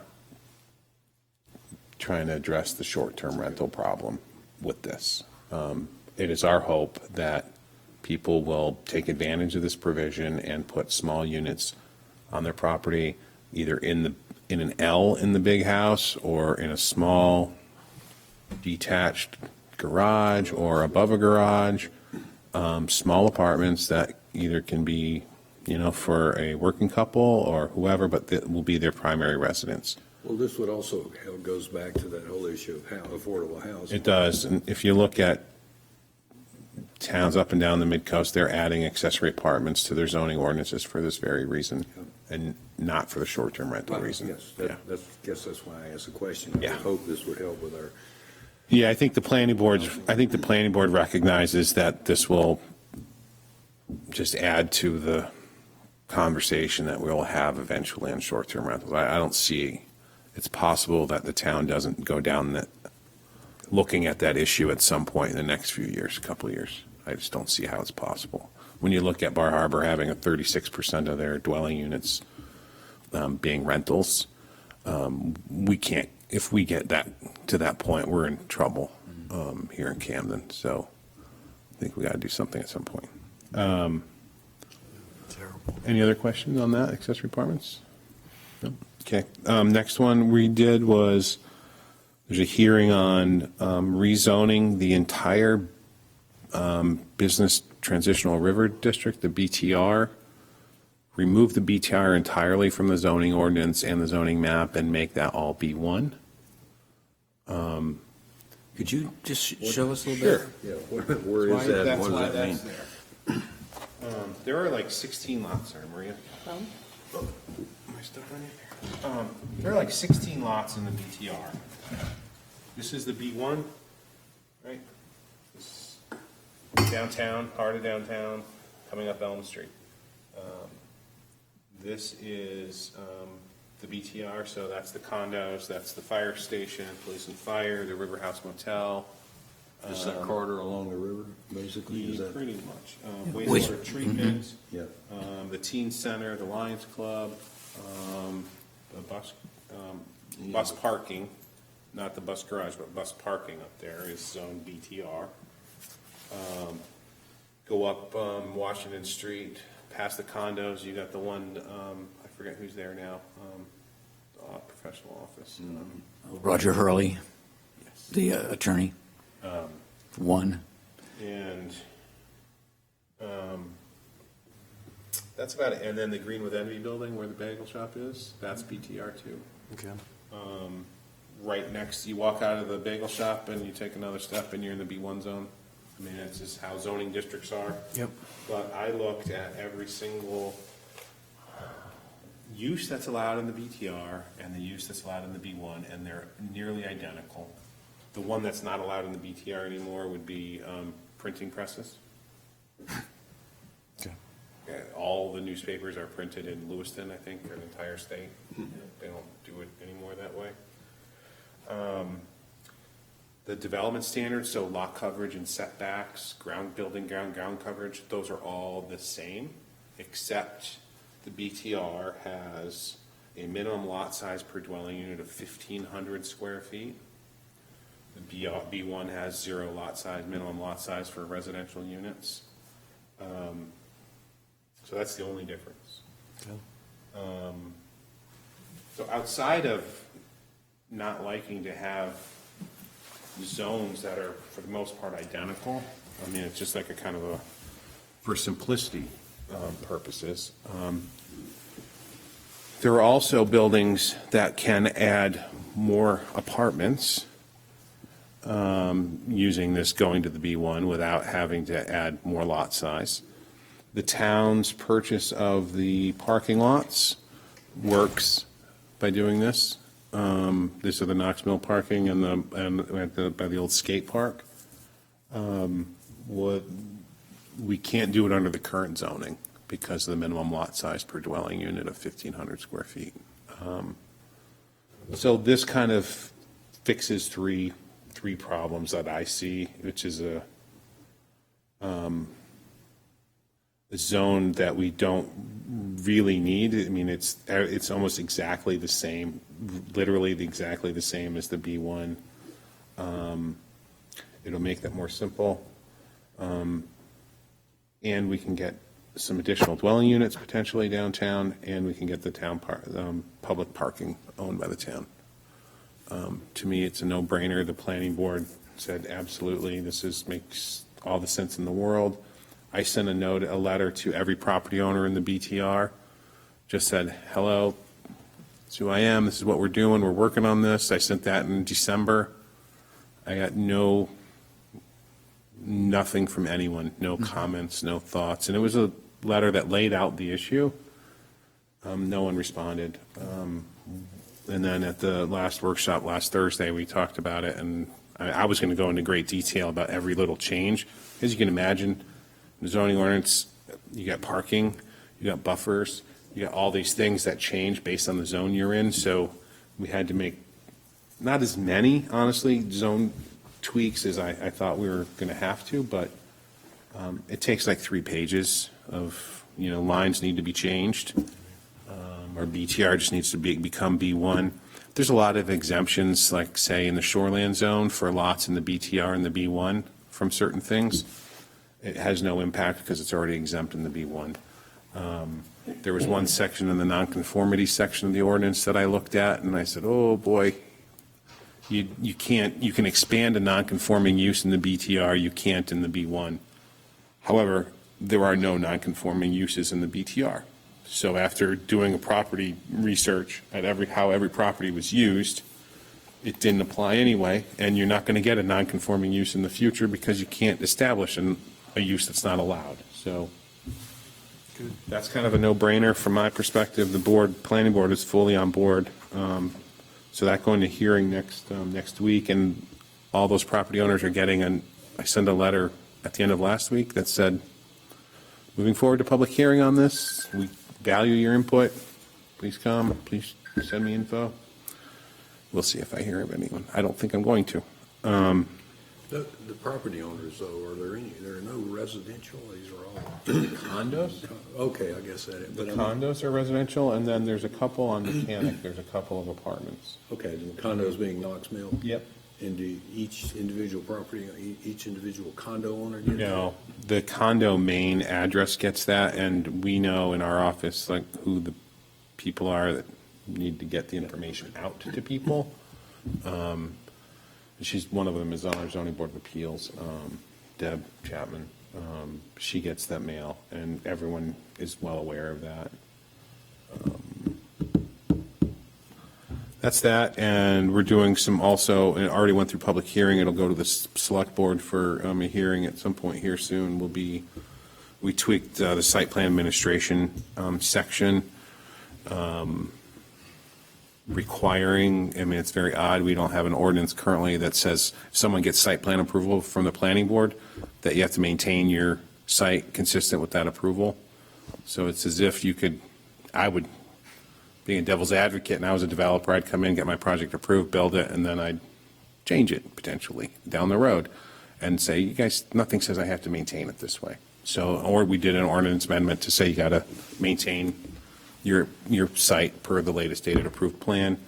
trying to address the short-term rental problem with this. It is our hope that people will take advantage of this provision and put small units on their property, either in an L in the big house or in a small detached garage or above a garage, small apartments that either can be, for a working couple or whoever, but that will be their primary residence. Well, this would also, goes back to that whole issue of affordable housing. It does, and if you look at towns up and down the mid-coast, they're adding accessory apartments to their zoning ordinances for this very reason, and not for the short-term rental reason. Yes, Yeah. guess that's why I asked the question. I would Yeah. hope this would help with our, Yeah, I think the planning board recognizes that this will just add to the conversation that we'll have eventually on short-term rentals. I don't see, it's possible that the town doesn't go down that, looking at that issue at some point in the next few years, couple of years. I just don't see how it's possible. When you look at Bar Harbor having a 36% of their dwelling units being rentals, we can't, if we get that to that point, we're in trouble here in Camden. So I think we got to do something at some point. Any other questions on that, accessory apartments? No? Okay. Next one we did was, there's a hearing on rezoning the entire Business Transitional River District, the BTR. Remove the BTR entirely from the zoning ordinance and the zoning map and make that all B1. Could you just show us a little bit? yeah, where is that? and What does that mean? There are like 16 lots there, Maria. Am I stuck on you? There are like 16 lots in the BTR. This is the B1, right? This downtown, heart of downtown, coming up Elm Street. This is the BTR, so that's the condos, that's the fire station, police and fire, the River House Motel. Is that corridor along the river, basically? Is that? Pretty much. Wastewater treatment, Yeah. the teen center, the Lions Club, the bus parking, not the bus garage, but bus parking up there is zone BTR. Go up Washington Street, past the condos, you got the one, I forget who's there now, professional office. Roger Hurley, Yes. the attorney. One. And that's about it. And then the Green with Envy building where the bagel shop is, that's BTR too. Okay. Right next, you walk out of the bagel shop and you take another step and you're in the B1 zone. I mean, that's just how zoning districts are. Yep. But I looked at every single use that's allowed in the BTR and the use that's allowed in the B1, and they're nearly identical. The one that's not allowed in the BTR anymore would be printing presses. Okay. All the newspapers are printed in Lewiston, I think, or the entire state. They don't do it anymore that way. The development standards, so lot coverage and setbacks, ground coverage, those are all the same, except the BTR has a minimum lot size per dwelling unit of 1,500 square feet. The B1 has zero lot size, minimum lot size for residential units. So that's the only difference. So outside of not liking to have zones that are, for the most part, identical, I mean, it's just like a kind of a, for simplicity purposes. There are also buildings that can add more apartments using this going to the B1 without having to add more lot size. The town's purchase of the parking lots works by doing this. These are the Knox Mill parking by the old skate park. We can't do it under the current zoning because of the minimum lot size per dwelling unit of 1,500 square feet. So this kind of fixes three problems that I see, which is a zone that we don't really need. I mean, it's almost exactly the same, literally exactly the same as the B1. It'll make that more simple. And we can get some additional dwelling units potentially downtown, and we can get the town public parking owned by the town. To me, it's a no-brainer. The planning board said, absolutely, makes all the sense in the world. I sent a letter to every property owner in the BTR, just said, hello, this is who I am, this is what we're doing, we're working on this. I sent that in December. I got nothing from anyone, no comments, no thoughts. And it was a letter that laid out the issue. No one responded. And then at the last workshop last Thursday, we talked about it, and I was going to go into great detail about every little change. As you can imagine, the zoning ordinance, you got parking, you got buffers, you got all these things that change based on the zone you're in. So we had to make not as many, honestly, zone tweaks as I thought we were going to have to, but it takes like 3 pages of, lines need to be changed. Or BTR just needs to become B1. There's a lot of exemptions, like say in the shoreland zone for lots in the BTR and the B1 from certain things. It has no impact because it's already exempt in the B1. There was one section in the nonconformity section of the ordinance that I looked at, and I said, oh boy, you can expand a nonconforming use in the BTR, you can't in the B1. However, there are no nonconforming uses in the BTR. So after doing a property research at how every property was used, it didn't apply anyway, and you're not going to get a non-conforming use in the future because you can't establish a use that's not allowed. So that's kind of a no-brainer from my perspective. The planning board is fully on board. So that going to hearing next week, and all those property owners are getting I sent a letter at the end of last week that said, moving forward to public hearing on this, we value your input. Please come, please send me info. We'll see if I hear of anyone. I don't think I'm going to. The property owners, though, there are no residential, these are all Condos? Okay, I guess that is. The condos are residential, and then there's a couple on Mechanic, there's a couple of apartments. Okay, the condos being Knox Mill? Yep. And do each individual property, each individual condo owner get that? No, the condo main address gets that, and we know in our office, like, who the people are that need to get the information out to people. One of them is on our zoning board of appeals, Deb Chapman. She gets that mail, and everyone is well aware of that. That's that, and we're doing some also, and it already went through public hearing. It'll go to the select board for a hearing at some point here soon. We tweaked the site plan administration section, requiring, it's very odd, we don't have an ordinance currently that says if someone gets site plan approval from the planning board, that you have to maintain your site consistent with that approval. So it's as if being a devil's advocate, and I was a developer, I'd come in, get my project approved, build it, and then I'd change it potentially down the road and say, you guys, nothing says I have to maintain it this way. So, or we did an ordinance amendment to say you got to maintain your site per the latest dated approved plan.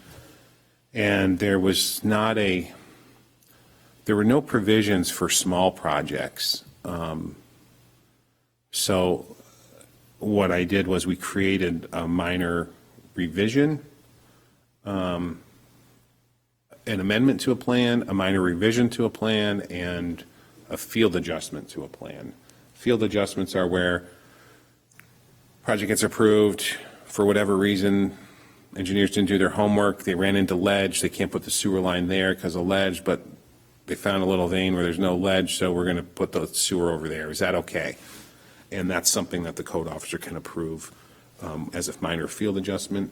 And there were no provisions for small projects. So what I did was we created a minor revision, an amendment to a plan, a minor revision to a plan, and a field adjustment to a plan. Field adjustments are where project gets approved, for whatever reason, engineers didn't do their homework, they ran into ledge, they can't put the sewer line there because of ledge, but they found a little vein where there's no ledge, so we're going to put the sewer over there. Is that okay? And that's something that the code officer can approve as a minor field adjustment.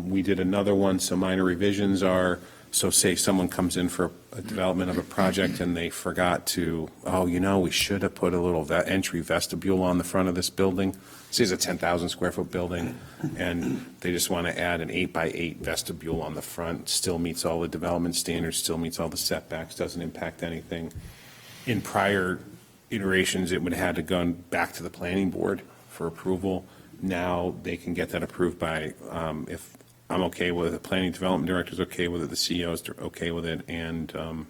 We did another one, so minor revisions are, so say someone comes in for a development of a project and they forgot to, we should have put a little entry vestibule on the front of this building. This is a 10,000 square foot building, and they just want to add an 8x8 vestibule on the front, still meets all the development standards, still meets all the setbacks, doesn't impact anything. In prior iterations, it would have had to go back to the planning board for approval. Now they can get that approved by, if I'm okay with it, the planning development director's okay with it, the CEO is okay with it, and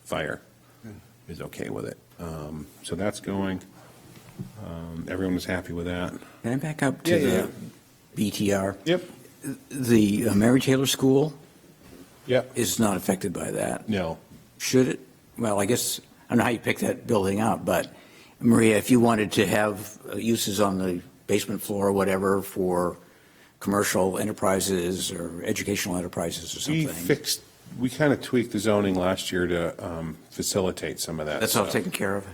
fire is okay with it. So that's going. Everyone was happy with that. Can I back up to the BTR? Yep. The Mary Taylor School Yep. is not affected by that. No. Should it? well, I guess, I don't know how you pick that building up, but Maria, if you wanted to have uses on the basement floor or whatever for commercial enterprises or educational enterprises or We something. we kind of tweaked the zoning last year to facilitate some of that That's all stuff. taken care of?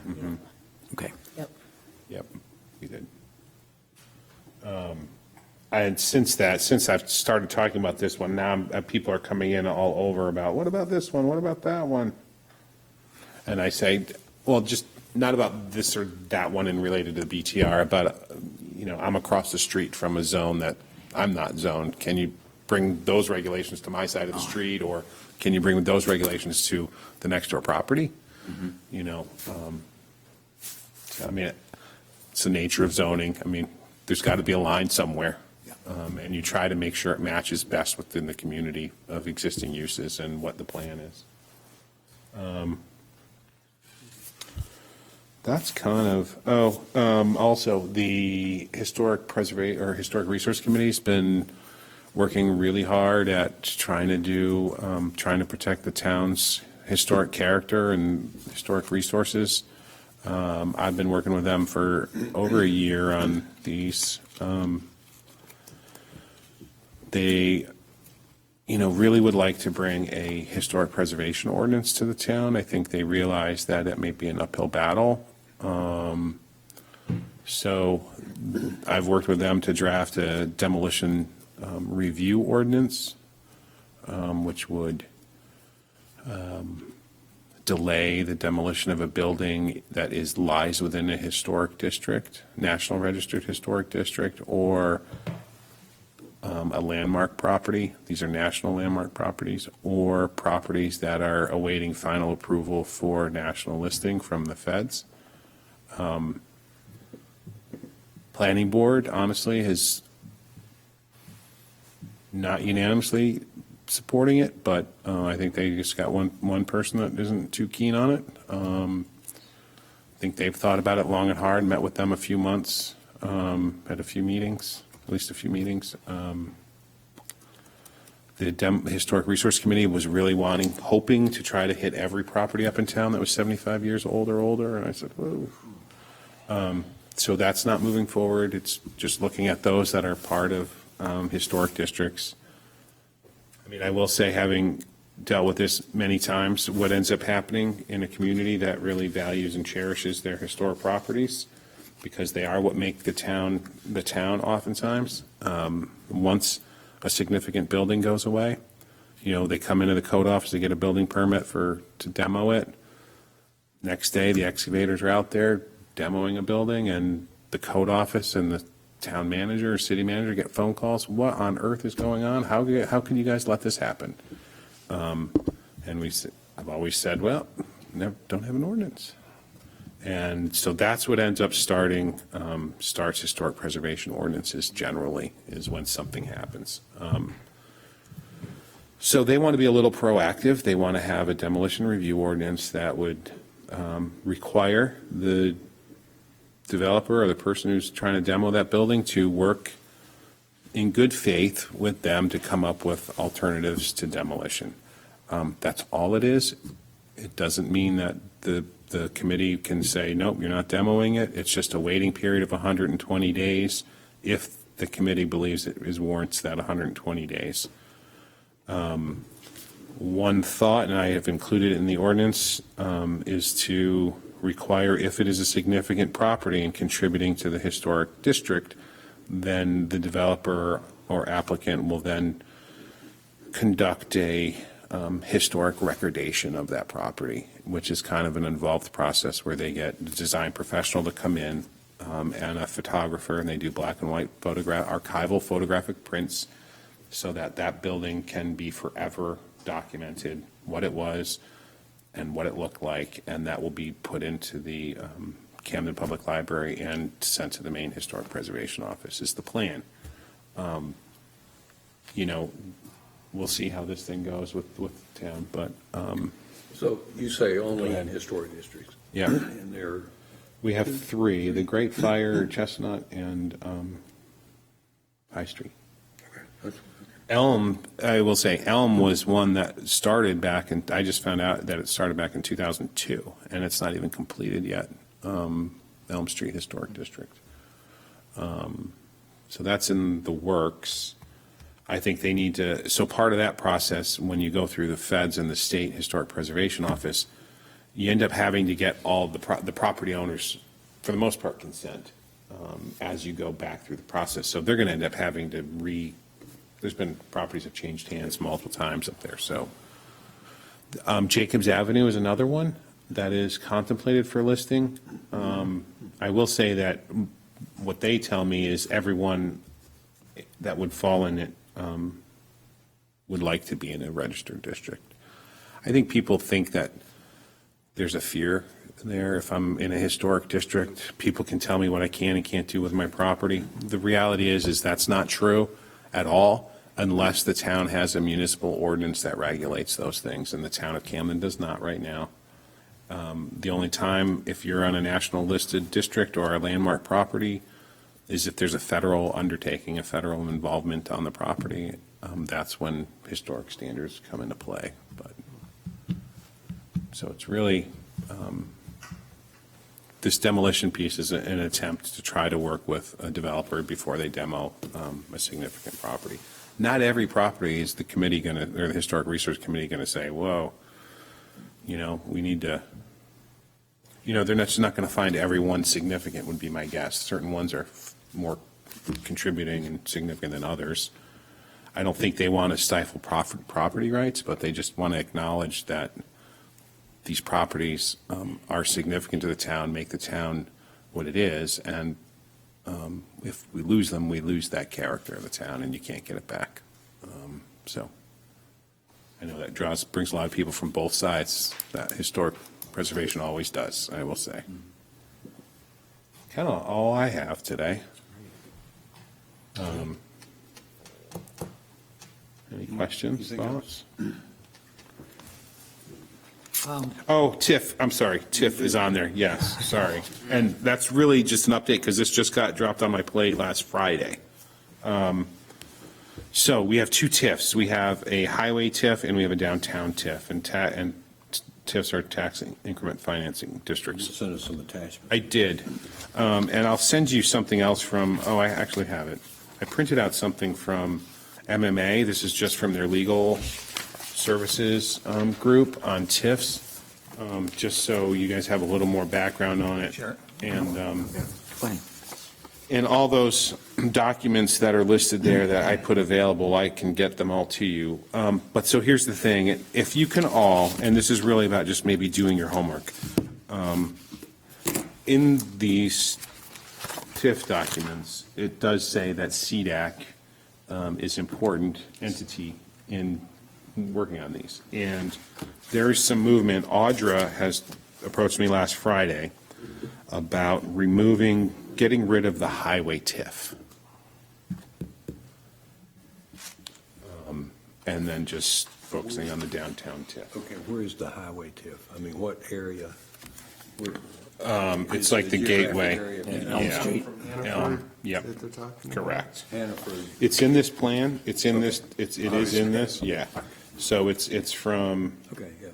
Okay. Yep, we did. And since I've started talking about this one, now people are coming in all over about, what about this one? What about that one? And I say, well, just not about this or that one and related to the BTR, but, I'm across the street from a zone that I'm not zoned. Can you bring those regulations to my side of the street, or can you bring those regulations to the next door property? I mean, it's the nature of zoning. I mean, there's got to be a line somewhere. And you try to make sure it matches best within the community of existing uses and what the plan is. That's kind of, also the Historic Resource Committee's been working really hard at trying to protect the town's historic character and historic resources. I've been working with them for over a year on these. They, really would like to bring a historic preservation ordinance to the town. I think they realize that it may be an uphill battle. So I've worked with them to draft a demolition review ordinance, which would delay the demolition of a building that lies within a historic district, National Registered Historic District, or a landmark property. These are national landmark properties, or properties that are awaiting final approval for national listing from the feds. Planning Board, honestly, is not unanimously supporting it, but I think they just got one person that isn't too keen on it. I think they've thought about it long and hard, met with them a few months, at a few meetings, at least a few meetings. The Historic Resource Committee was really hoping to try to hit every property up in town that was 75 years old or older, and I said, whoa. So that's not moving forward. It's just looking at those that are part of historic districts. I mean, I will say, having dealt with this many times, what ends up happening in a community that really values and cherishes their historic properties, because they are what make the town oftentimes. Once a significant building goes away, they come into the code office, they get a building permit to demo it. Next day, the excavators are out there demoing a building, and the code office and the town manager or city manager get phone calls. What on earth is going on? How can you guys let this happen? And I've always said, well, don't have an ordinance. And so that's what ends up starts historic preservation ordinances generally, is when something happens. So they want to be a little proactive. They want to have a demolition review ordinance that would require the developer or the person who's trying to demo that building to work in good faith with them to come up with alternatives to demolition. That's all it is. It doesn't mean that the committee can say, nope, you're not demoing it. It's just a waiting period of 120 days if the committee believes it warrants that 120 days. One thought, and I have included it in the ordinance, is to require, if it is a significant property and contributing to the historic district, then the developer or applicant will then conduct a historic recordation of that property, which is kind of an involved process where they get a design professional to come in and a photographer, and they do black and white archival photographic prints, so that that building can be forever documented, what it was and what it looked like, and that will be put into the Camden Public Library and sent to the Maine Historic Preservation Office is the plan. We'll see how this thing goes with the town, but So you say only Go ahead. in historic districts? yeah, And they're, we have three: the Great Fire, Chestnut, and High Street. Elm, I will say, Elm was one that started back, and I just found out that it started back in 2002, and it's not even completed yet. Elm Street Historic District. So that's in the works. I think they need to, so part of that process, when you go through the feds and the state historic preservation office, you end up having to get all the property owners, for the most part, consent as you go back through the process. So they're going to end up having to there's been properties have changed hands multiple times up there. So Jacobs Avenue is another one that is contemplated for listing. I will say that what they tell me is everyone that would fall in it would like to be in a registered district. I think people think that there's a fear there. If I'm in a historic district, people can tell me what I can and can't do with my property. The reality is that's not true at all, unless the town has a municipal ordinance that regulates those things, and the town of Camden does not right now. The only time, if you're on a national listed district or a landmark property, is if there's a federal undertaking, a federal involvement on the property. That's when historic standards come into play. But so it's really, this demolition piece is an attempt to try to work with a developer before they demo a significant property. Not every property is the committee going to, or the Historic Research Committee going to say, whoa, we need to, they're just not going to find every one significant, would be my guess. Certain ones are more contributing and significant than others. I don't think they want to stifle property rights, but they just want to acknowledge that these properties are significant to the town, make the town what it is, and if we lose them, we lose that character of the town, and you can't get it back. So I know that brings a lot of people from both sides. That historic preservation always does, I will say. Kind of all I have today. Any questions, thoughts? Oh, TIF, I'm sorry, TIF is on there, yes, sorry. And that's really just an update, because this just got dropped on my plate last Friday. So we have two TIFs. We have a highway TIF and we have a downtown TIF, and TIFs are tax increment financing districts. Send us some attachments. I did, and I'll send you something else from, I actually have it. I printed out something from MMA, this is just from their legal services group on TIFs, just so you guys have a little more background on it. Sure. And, Fine. and all those documents that are listed there that I put available, I can get them all to you. But so here's the thing, if you can all, and this is really about just maybe doing your homework, in these TIF documents, it does say that Cedac is important entity in working on these. And there is some movement. Audra has approached me last Friday about getting rid of the highway TIF. And then just focusing on the downtown TIF. Okay, where is the highway TIF? I mean, what area? It's like the gateway. Elm Street. Yep, That they're talking about? correct. Hannaford. It's in this plan, it is in this, yeah. So it's from, Okay, yeah.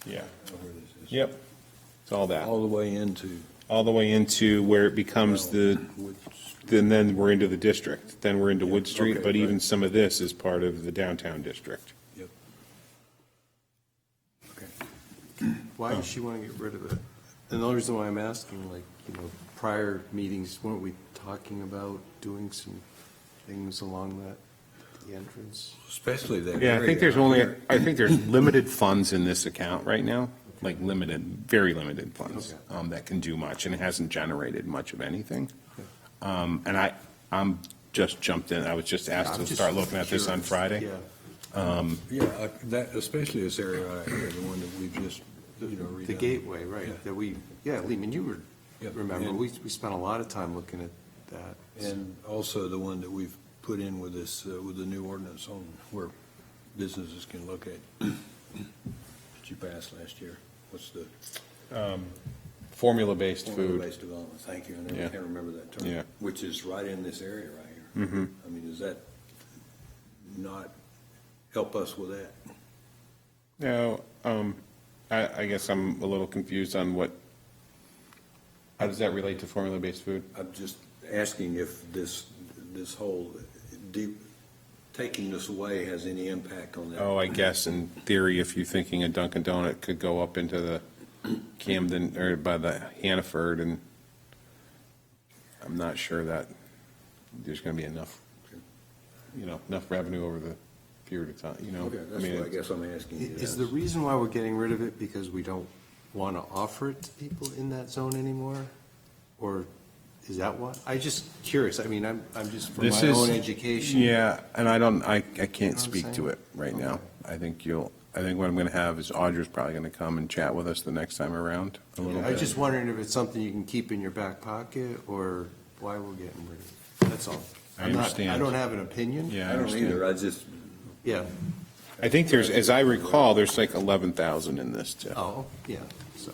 yeah, I know where this is. yep, it's all that. All the way into. All the way into where it becomes then we're into the district, then we're into Wood Street, okay, but even right. some of this is part of the downtown district. Yep. Okay. Why does she want to get rid of it? And the only reason why I'm asking, prior meetings, weren't we talking about doing some things along the entrance? Especially that Yeah, area. I think there's limited funds in this account right now, like limited, very limited funds, that can do much, and it hasn't generated much of anything. And I'm just jumped in, I was just asked to start looking at this on Friday. Yeah, Yeah, that, especially this area right here, the one that we've just, the redone. gateway, right, Yeah. that Lehman, you Yep. remember, And- we spent a lot of time looking at that. And also the one that we've put in with this, with the new ordinance on where businesses can look at, that you passed last year. What's the? Formula-based food. Formula-based development, thank you, I Yeah. never can remember that term. Yeah. Which is right in this area right here. I mean, is that not help us with that? Now, I guess I'm a little confused on how does that relate to formula-based food? I'm just asking if this whole taking this away has any impact on that. Oh, I guess in theory, if you're thinking a Dunkin' Donut could go up into the Camden, or by the Hannaford, and I'm not sure that there's going to be enough, enough revenue over the period of time, Okay, that's what I guess I'm asking you. Is the reason why we're getting rid of it because we don't want to offer it to people in that zone anymore? Or is that why? I'm just curious. I mean, I'm just for This my is- own education. Yeah, and I can't I'm speak to saying? it right now. Okay. I think what I'm going to have is Audra's probably going to come and chat with us the next time around a little I was bit. just wondering if it's something you can keep in your back pocket or why we're getting rid of it. That's all. I I'm not- understand. I don't have an opinion. Yeah, I don't understand. either, I just, Yeah. I think there's, as I recall, there's like 11,000 in this tip. Oh, yeah, so.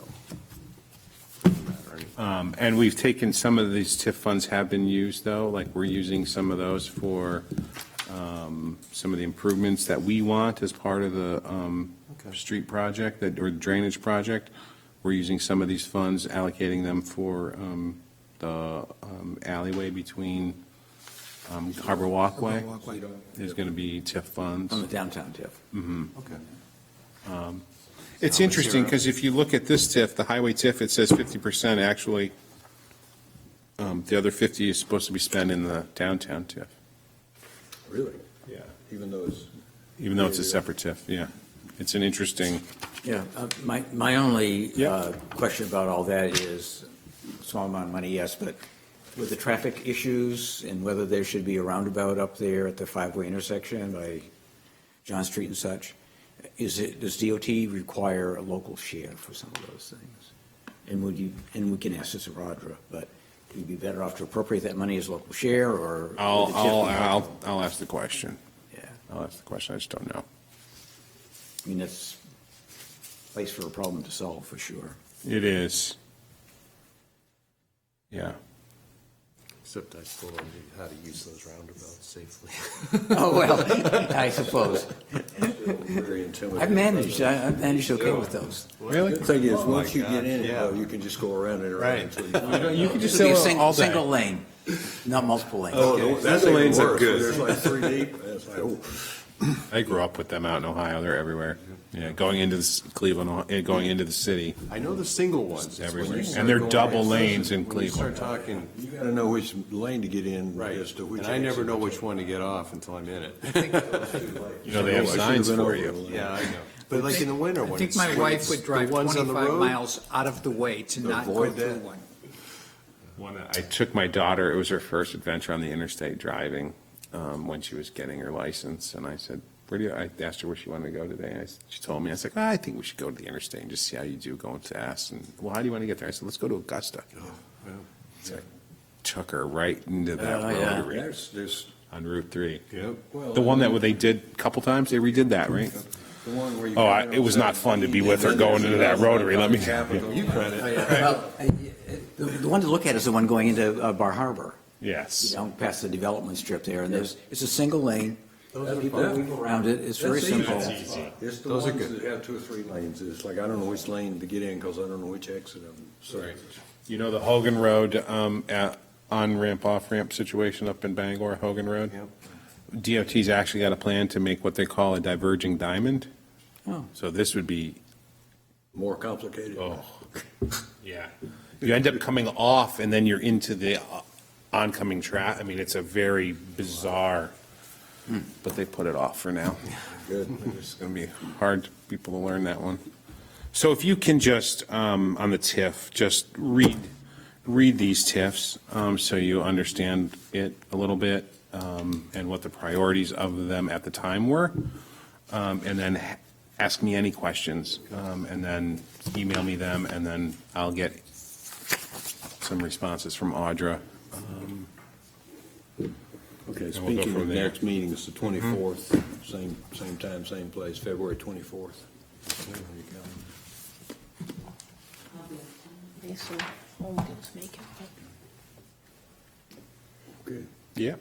And we've taken, some of these TIF funds have been used, though, like we're using some of those for some of the improvements that we want as part of the Okay. street project, or drainage project. We're using some of these funds, allocating them for the alleyway between Harbor Walkway. There's going to be TIF funds. On the downtown TIF. Okay. It's interesting, because if you look at this TIF, the highway TIF, it says 50% actually. The other 50 is supposed to be spent in the downtown TIF. really, Yeah. even though it's. Even though it's a separate TIF, yeah. It's an interesting, Yeah, my only Yeah. question about all that is, small amount of money, yes, but with the traffic issues and whether there should be a roundabout up there at the five-way intersection by John Street and such, does DOT require a local share for some of those things? And we can ask this of Audra, but would you be better off to appropriate that money as local share, or? would the TIF be- I'll ask the question. Yeah, I'll ask the question, I just don't know. I mean, that's a place for a problem to solve, for sure. It is. Yeah. Except I still don't know how to use those roundabouts safely. Oh, well, I suppose. Very intimidating. I've managed okay with those. Really? The thing is, Oh, my once you get God, in, yeah. you can just go around and around Right. until you find it. You can just It would be a sell it all single day. lane, not multiple lanes. Oh, that's Single even lanes are worse. good. There's like 3 deep. It's like, oh. I grew up with them out in Ohio, they're everywhere. Yeah, going into Cleveland, going into the city, I know the single ones. It's when everywhere. you start And they're going- double lanes in When you start Cleveland. talking, You gotta know which lane to get in right, as to which. and I never exit. know which one to get off until I'm in it. You know, they have Oh, I should've signs been for over you. a little. Yeah, I know. But like in the winter I when think it's. my when wife it's would the drive ones on the 25 road, miles out of the way to not go Avoid through that. one. I took my daughter, it was her first adventure on the interstate driving, when she was getting her license, and I said, I asked her where she wanted to go today, and she told me, I was like, I think we should go to the interstate and just see how you do going fast, and, well, how do you want to get there? I said, let's go to Augusta. So I took her right into that Oh, yeah. rotary There's, on Route 3. Yep. well. The one that they did a couple times, they redid that, right? The one where you. Oh, go down it was not fun to be 17, with her and then going there's into that another one rotary, by let me- Capitol. You credit. Well, the one to look at is the one going into Bar Harbor, Yes. you know, past the development strip there, and it's a single lane. People fine. go around it, it's very That's easy. simple. It's the Those are ones good. that have 2 or 3 lanes. It's like, I don't know which lane to get in because I don't know which exit of them. So, You know the Hogan Road on-ramp, off-ramp situation up in Bangor, Hogan Road? Yep. DOT's actually got a plan to make what they call a diverging diamond. Oh. So this would be, more complicated. yeah. You end up coming off and then you're into the oncoming traffic. I mean, it's a very bizarre, but they put it off for now. Good. It's going to be hard for people to learn that one. So if you can just, on the TIF, just read these TIFs so you understand it a little bit and what the priorities of them at the time were. And then ask me any questions and then email me them and then I'll get some responses from Audra. Okay, we'll go speaking from of the there. next meeting, it's the 24th, same time, same place, February 24th. Okay, so all we do is make it. Okay. Yeah,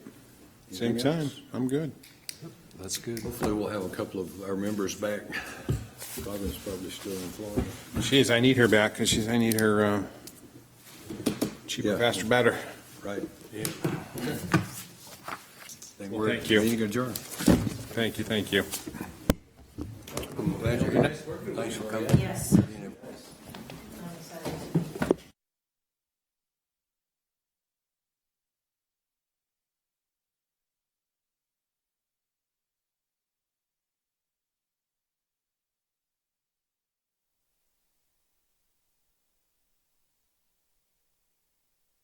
same Anything time. else? I'm good. That's good. Hopefully, we'll have a couple of our members back. Robin's probably still in Florida. She is, I need her back, because I need her cheaper, Yeah. faster, better. Right. Yeah. Well, thank you. Meeting adjourned. Thank you, thank you. Glad you're here. Thanks for coming. Yes.